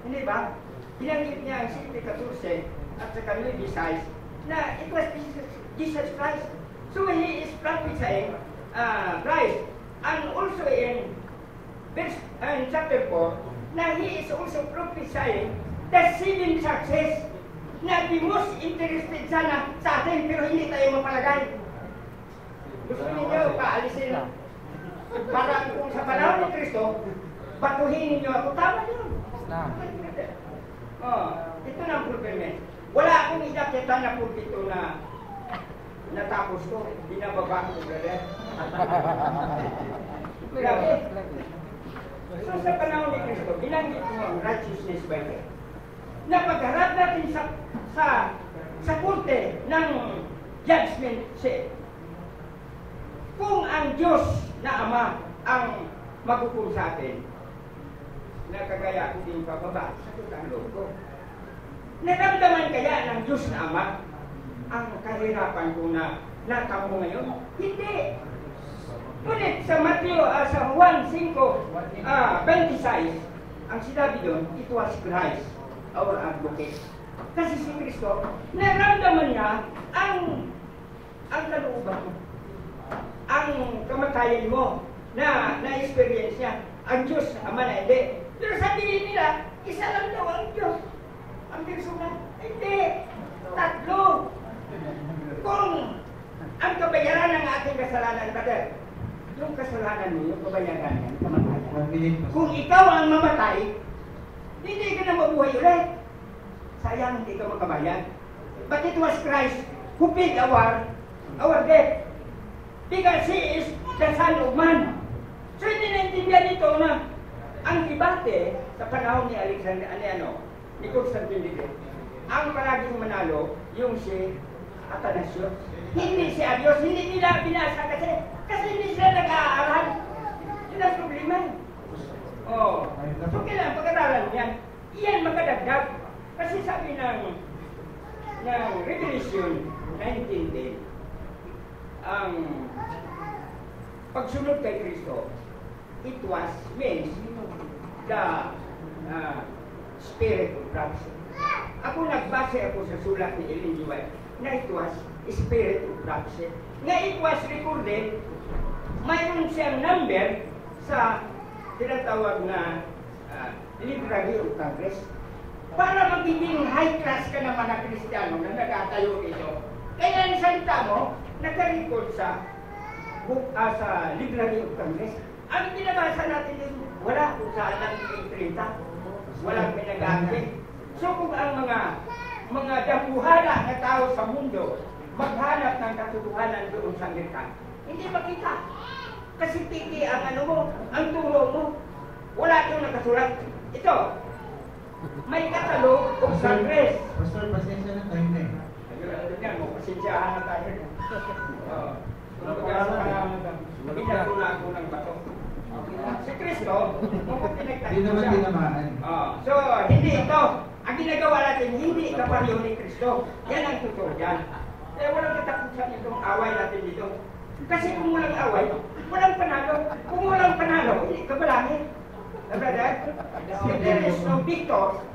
Hindi ba? Binanggit niya ang 14 at sa kanil Isaias na it was Jesus Christ. So he is prophesying Christ. And also in chapter 4, na he is also prophesying the 7 churches na the most interested sana sa atin pero hindi tayo mapalagay. Gusto ninyo paalisin para kung sa panahon ni Kristo, batuhin ninyo ako. Tama yun. Ito na ang problema. Wala akong inakita na pulpito na natapos ko. Binababa ko, brother. Grabe. So sa panahon ni Kristo, binanggit mo ang righteousness by faith. Na pagharap natin sa korte ng judgment seat, kung ang Diyos na Ama ang maghukom sa atin, na kagaya ko din pababa sa tutang loob ko. Naramdaman kaya ng Diyos na Ama ang kahirapan ko na natamo ngayon? Hindi. Ngunit sa Mateo, sa Juan 5:26, ang sinabi doon, it was Christ, our advocate. Kasi si Kristo, naramdaman niya ang kalooban mo, ang kamatayan mo, na-experience niya. Ang Diyos, Ama na hindi. Pero sabihin nila, isa lang daw ang Diyos. Ang persona, hindi. Tatlo. Kung ang kabayaran ng ating kasalanan, brother, yung kasalanan mo, yung kabayaran niya, kamatayan. Kung ikaw ang mamatay, hindi ka na mabuhay ulit. Sayang, hindi ka makabayan. But it was Christ who paid our debt. Because He is the Son of Man. So hindi naintindihan ito na ang debate sa panahon ni ni Constantine the Great, ang palaging manalo yung si Athanasius. Hindi si Arius, hindi nila binasa kasi hindi sila nag-aaral. Yun ang problema. So kailangan pag-aralan yan. Iyan makadagdag. Kasi sabi ng Revelation 19:10, ang pagsunod kay Kristo, it was means the spirit of prophecy. Ako nagbase ako sa sulat ni Ellen G. White na it was spirit of prophecy. Na it was recorded, mayroon siyang number sa tinatawag na Library of Congress. Para magiging high class ka naman na Kristiyano na nagatayo dito. Kaya ang salita mo, naka-record sa Library of Congress. Ang binabasa natin din, wala kung saan ang 30. Walang pinag-aakit. So kung ang mga dapuhana na tao sa mundo maghanap ng katotohanan doon sa Amerika, hindi makita. Kasi titi ang ang turo mo. Wala itong nakasulat. Ito, may katalog of Congress. Pastor, pasensya na tayo na eh. Ayun mo, pasensyahan na tayo. Pinatula ako ng bato. Si Kristo, kung pinagtayo Hindi naman tinamaan. So, hindi ito. Ang ginagawa natin, hindi kapareho ni Kristo. Yan ang totoo yan. Kaya walang katapusan itong away natin dito. Kasi kung walang away, walang panalo. Kung walang panalo, hindi ka balangin. Brother, if there is no victor,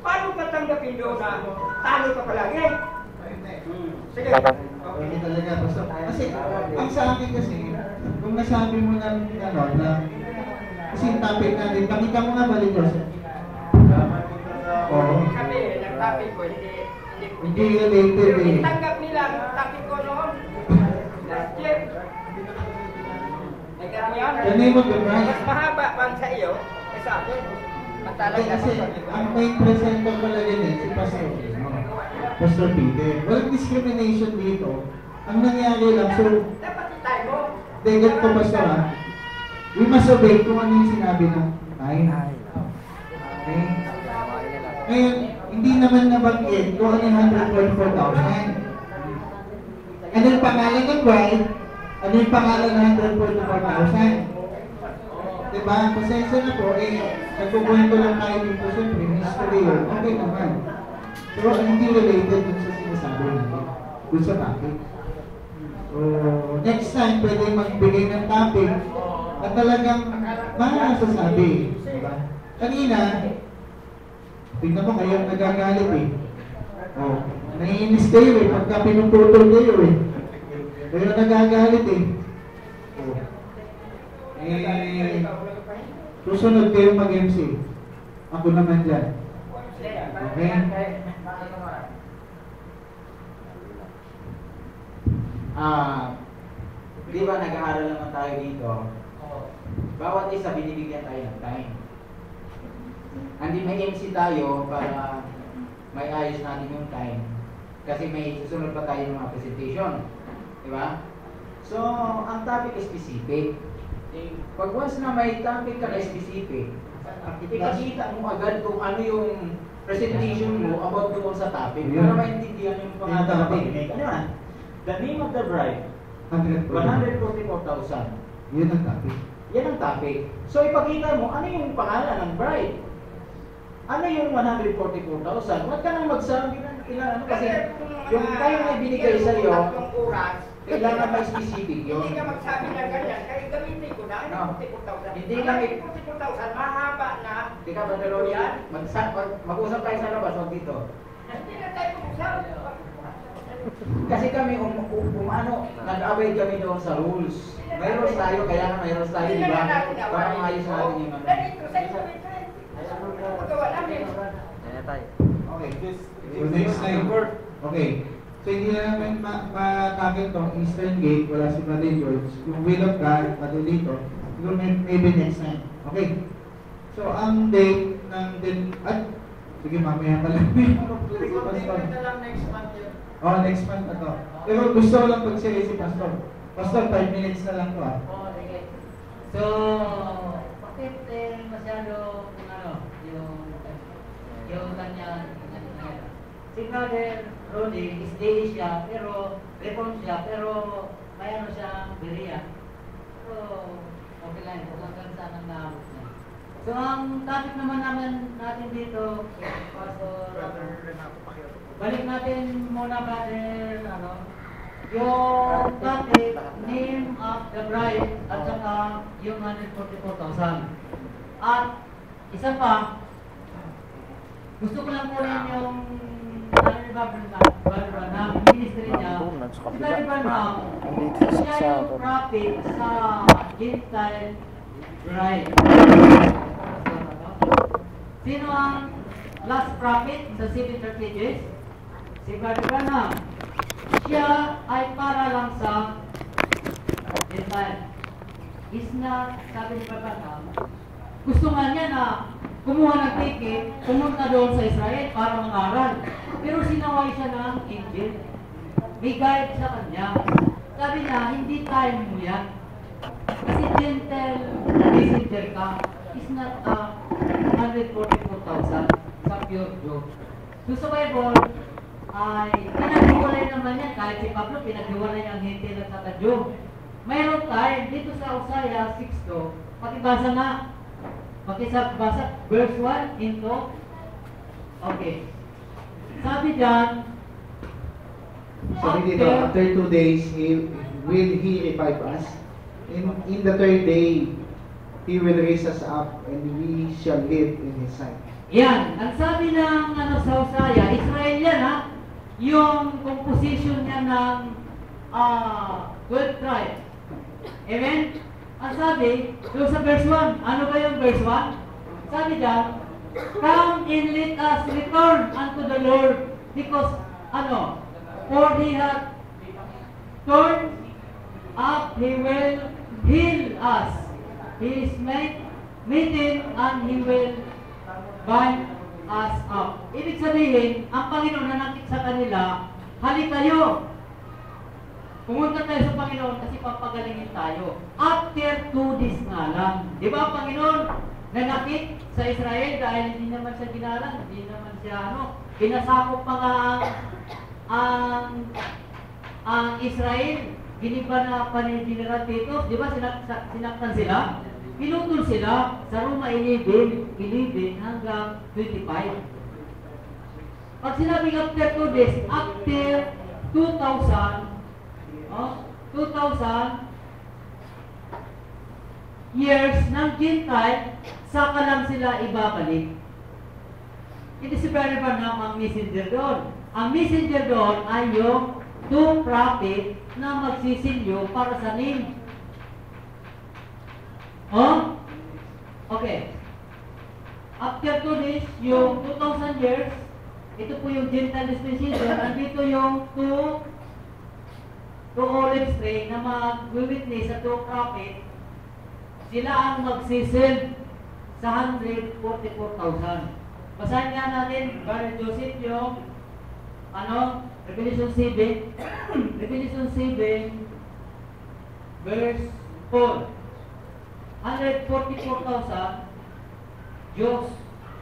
paano ka tanggapin doon na talo ka palagi? Sige. Okay talaga, Pastor. Kasi, ang sa akin kasi, kung nasabi mo na, kasi yung topic natin, pakita mo nga balik, Joseph. Oo. Sabi, nag-topic ko, Hindi related eh. tanggap nila ang topic ko noon. Last year. Nagkaroon mo yan? The name of the bride. Mas mahaba pang sa iyo, sa akin. Matalag na Kasi, sa ang main presenter pala din eh, si Pastor Peter. Walang discrimination dito. Ang nangyari lang, so, dapat itay mo. Degat ko, Pastor, ha? We must obey kung ano yung sinabi ng time. Ngayon, hindi naman nabanggit kung ano yung 144,000. Ano yung pangalan ng bride? Ano yung pangalan ng 144,000? Diba? Pasensya na po, nagkukwento lang tayo dito, siyempre, history yun, okay naman. Pero hindi related dun sa sinasabi natin, dun sa topic. So, next time, pwede magbigay ng topic na talagang masasabi. Diba? Kanina, tingnan mo kayo nagagalit eh. Oh, naiinis kayo eh, pagka pinuputol kayo eh. Pero nagagalit eh. Oh. Susunod kayo mag-MC. Ako naman dyan. Okay? Di ba nag-aaral naman tayo dito? Bawat isa binibigyan tayo ng time. Hindi may MC tayo para may ayos natin yung time. Kasi may susunod pa tayo ng mga presentation. Di ba? So, ang topic is specific. Pag once na may topic ka na specific, ipakita mo agad kung ano yung presentation mo about doon sa topic para maintindihan yung mga topic. Ano yan? The name of the bride, 144,000. Yun ang topic. Yan ang topic. So, ipakita mo ano yung pangalan ng bride. Ano yung 144,000? Huwag ka nang magsabi ng ilan ano kasi yung time na binigay sa iyo, kailangan may specific yun. Hindi ka magsabi na ganyan, kaya gamitin ko na, No. 44,000. Hindi lang 44,000, mahaba na. Tika ba dalo yan? Mag-usap tayo sa labas, wag dito. Hindi na tayo mag-usap. Kasi kami, nag-away kami doon sa rules. May rules tayo, kaya nga may rules tayo, di ba? Para maayos natin yung ano. Ganito, sa ito, magawa namin. Okay. So next time. Okay. So hindi na namin makakit tong Eastern Gate, wala si Mother George. Yung Will of God, pati dito, siguro maybe next time. Okay. So ang date ng sige mamaya pa lang. next month yun. Oh, next month na to. Pero gusto ko lang pag-share si Pastor. Pastor, 5 minutes na lang to ah. Oo, sige. So, bakit masyado yung kanya si Brother Ronnie is day siya, pero reform siya, pero may ano siya, Berea. So, okay lang, hanggang saan ang naabot niya. So, ang topic naman natin dito, Pastor, balik natin muna, Brother, yung topic, name of the bride, at saka yung 144,000. At isa pa, gusto ko lang po rin yung Barbara na ministry niya. Si Barbara, siya yung prophet sa Gentile bride. Sino ang last prophet sa 7 churches? Si Barbara. Siya ay para lang sa Gentile. Is na, sabi ni Barbara, gusto nga niya na kumuha ng ticket, pumunta doon sa Israel para mangaral. Pero sinaway siya ng angel. May guide sa kanya. Sabi niya, hindi time mo yan. Kasi gentle messenger ka is not 144,000 sa pure Jew. So sa Bible, ay pinaghiwalay naman yan. Kahit si Pablo, pinaghiwalay ang Hintil at saka Jew. Mayroon time dito sa Hosea 6:2. Pakibasa na. Pakibasa verse 1 into. Okay. Sabi dyan, Sabi dito, after 2 days, will He revive us. In the third day, He will raise us up, and we shall live in His sight. yan. Ang sabi ng sa Hosea, Israel yan ha. Yung composition niya ng 12 tribes. Amen? Ang sabi, yung sa verse 1, ano ba yung verse 1? Sabi dyan, come and let us return unto the Lord, because, for He hath turned up, He will heal us. He is meeting and He will bind us up. Ibig sabihin, ang Panginoon na nakita sa kanila, halik kayo. Pumunta tayo sa Panginoon kasi papagalingin tayo. After 2 days nga lang. Di ba, Panginoon? nanakit sa Israel dahil hindi naman siya ginalang, hindi naman siya pinasakop pa nga ang Israel, giniba na pa ni General Titus, di ba sinaktan sila? Pinutol sila sa Roma 11 hanggang 25. Pag sinabing after 2 days, after 2,000 years ng Gentile, saka lang sila ibabalik. Hindi si Brother Branham ang messenger doon. Ang messenger doon ay yung 2 prophet na magsisilyo para sa name. Oh? Okay. After 2 days, yung 2,000 years, ito po yung Gentile dispensation. Andito yung 2 olive tree na mag-witness sa 2 prophet. Sila ang magsisil sa 144,000. Basahin nga natin, Brother Joseph, yung Revelation 7, Revelation 7, verse 4. 144,000, Diyos.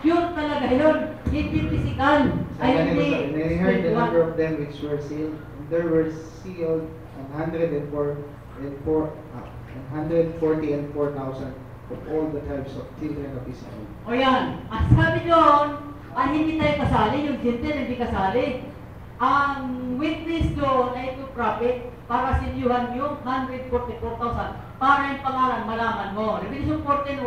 Pure talaga yun. Hindi physical. Ay hindi. And I heard the number of them which were sealed. And there were sealed 144,000 of all the tribes of children of Israel. O yan. At sabi doon, hindi tayo kasali. Yung Gentile hindi kasali. Ang witness doon ay 2 prophet para silyuhan yung 144,000. Para yung pangalan, malaman mo. Revelation 14:1.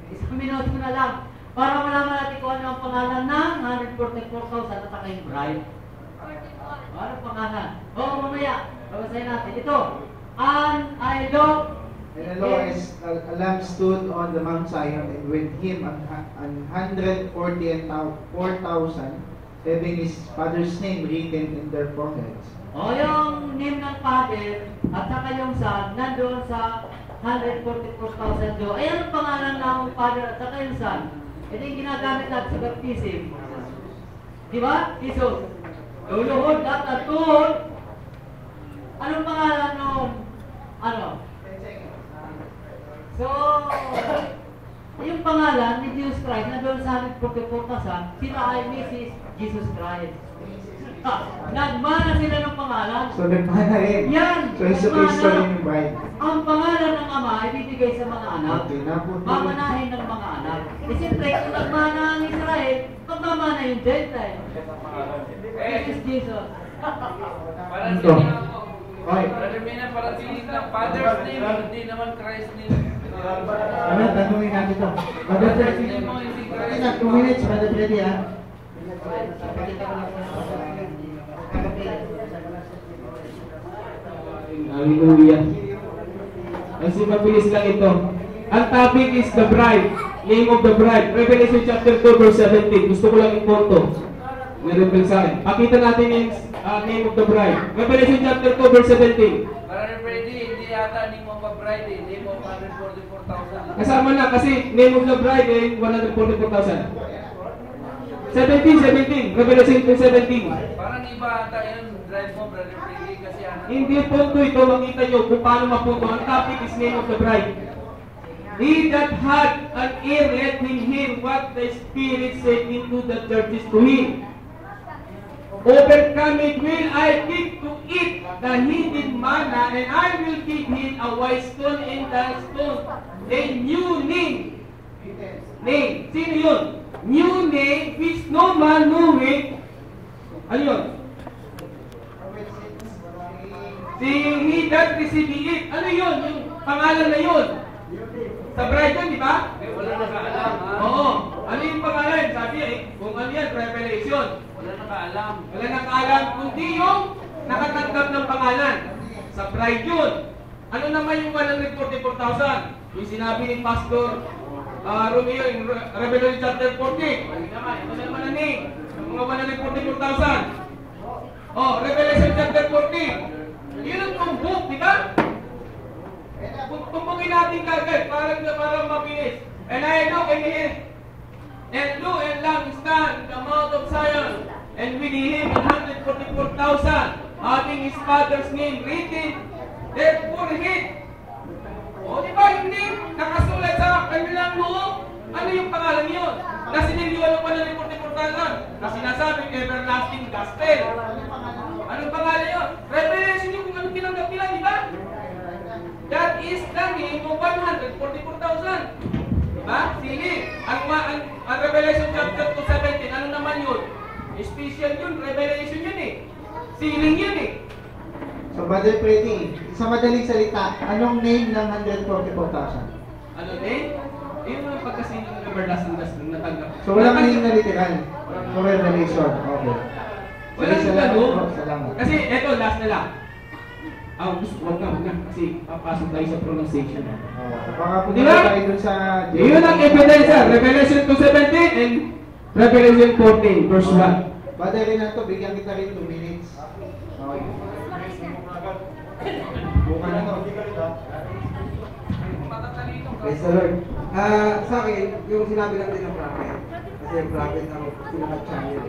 Isang minuto na lang. Para malaman natin kung ano ang pangalan ng 144,000 at saka yung bride. 41. Ano pangalan? Mamaya. Babasahin natin. Ito. And I looked. And the Lord is a lamb stood on the Mount Zion, and with him 144,000, having his father's name written in their foreheads. O yung name ng father at saka yung son, nandoon sa 144,000 do. Ay, anong pangalan ng father at saka yung son? Ito yung ginagamit natin sa baptism. Di ba? Jesus. Luluhod at atul. Anong pangalan nun? So, yung pangalan ni Jesus Christ na doon sa 144,000, sila ay Mrs. Jesus Christ. Nagmana sila ng pangalan. So nagmana rin. Yan! So Iso Kristo rin yung bride. Ang pangalan ng Ama ay bibigay sa mga anak. Okay, napunta rin. Mamanahin ng mga anak. Siyempre, kung nagmana ang Israel, magmamana yung Gentile. This is Jesus. Parang Ito. hindi ako. Okay. Brother Mina, parang feeling ng Father's name, hindi naman Christ name. Ano, tanungin natin ito. Brother Freddy. Name mo, hindi Christ. 2 minutes, Brother Freddy, ha? Hallelujah. Kasi mabilis lang ito. Ang topic is the bride. Name of the bride. Revelation chapter 2 verse 17. Gusto ko lang i-photo. Nireveal sa akin. Pakita natin yung name of the bride. Revelation chapter 2 verse 17. Brother Freddy, hindi yata name of a bride, name of 144,000. Kasama na kasi name of the bride ay 144,000. 17. Revelation 2:17. Parang iba ata yun, drive mo, Brother Freddy, kasi ano. Hindi punto ito. Makita nyo kung paano mapunto. Ang topic is name of the bride. He that had an ear, let him hear what the Spirit said into the churches to him. Overcoming will I give to eat the hidden manna, and I will give him a white stone in the stone, a new name. Name. Sino yun? New name which no man knoweth. Ano yun? He that receive it. Ano yun? Yung pangalan na yun. Sa bride yun, di ba? Wala nakaalam, ha? Oo. Ano yung pangalan? Sabi kung ano yan, revelation. Wala nakaalam. Wala nakaalam, kundi yung nakatanggap ng pangalan. Sa bride yun. Ano naman yung 144,000? Yung sinabi ni Pastor Romeo in Revelation chapter 14. Ito naman ang name. Yung mga 144,000. Oh, Revelation chapter 14. Yun ang tumbok, di ba? Tumbugin natin kagad para mabilis. And I look and hear, and lo and lamb stand in the mount of Zion, and with him 144,000, having his father's name written their forehead. O di ba yung name nakasulat sa kanilang loob? name of 144,000. Diba? Siling. Ang Revelation chapter 2:17, ano naman yun? Special yun, Revelation yun eh. Siling yun eh. So, Brother Freddy, sa madaling salita, anong name ng 144,000? Ano name? Yung mga pagkasiling ng everlasting last nung natanggap. So, walang name na literal. So, revelation. Okay. Walang Salamat ganun. po, salamat. Kasi eto, last na lang. Wag na. Kasi papasok tayo sa pronunciation. Baka Di pumunta ba? tayo dun sa... Yun ang evidence, Revelation 2:17 and Revelation 14, verse 1. Brother Renato, bigyan kita rin 2 minutes. Okay. Bukan na to. Praise the Lord. Sa akin, yung sinabi lang din ng prophet, kasi yung prophet ang pinaka-channel.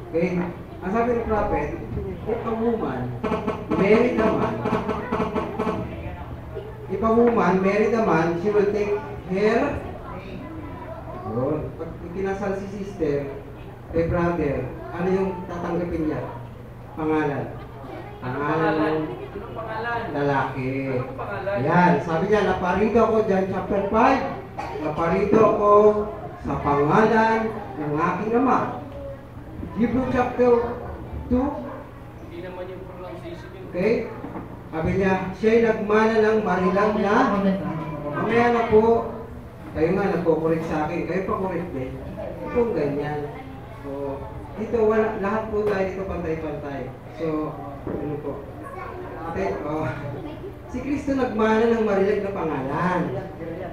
Okay? Ang sabi ng prophet, if a woman married a man, she will take her. Yun. Pag kinasal si sister, kay brother, ano yung tatanggapin niya? Pangalan. Pangalan ng Anong pangalan? lalaki. Anong pangalan? Yan, sabi niya, naparito ako dyan, chapter 5. Naparito ako sa pangalan ng aking ama. Hebrew chapter 2. Hindi naman yung pronunciation yun. Okay? Sabi niya, siya'y nagmana ng marilang na. Mamaya na po, kayo nga nagpo-correct sa akin. Kayo pa correct din. Kung ganyan. So, dito, lahat po tayo dito pantay-pantay. So, ano po? Okay, si Kristo nagmana ng marilag na pangalan.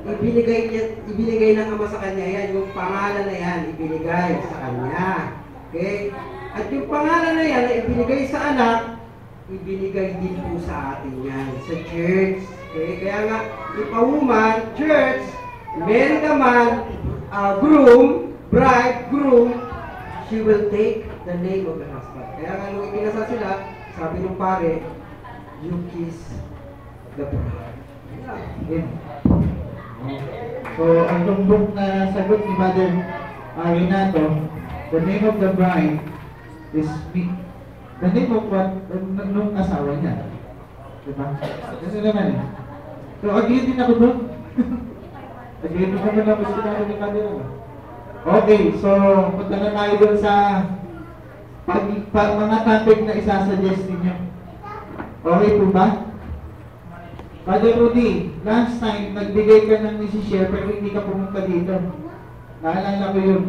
Ibinigay ng Ama sa Kanya yan. Yung pangalan na yan, ibinigay sa Kanya. Okay? At yung pangalan na yan na ibinigay sa anak, ibinigay din po sa atin yan, sa church. Okay? Kaya nga, if a woman, church, married a man, groom, bride, groom, she will take the name of the husband. Kaya nga, nung ikinasal sila, sabi ng pare, you kiss the bride. So, ang tumbok na sagot ni Mother Renato, the name of the bride is me. The name of what? Nung asawa niya. Diba? Kasi naman eh. So, agree din ako doon. Agree din naman ako sa sinabi ni Mother. Okay, so, punta na tayo doon sa mga topic na isasuggest ninyo. Okay po ba? Father Rudy, last time, nagbigay ka ng isi-share pero hindi ka pumunta dito. Naalala ko yun.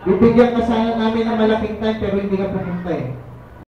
Bibigyan ka sana namin ng malaking time pero hindi ka pumunta eh.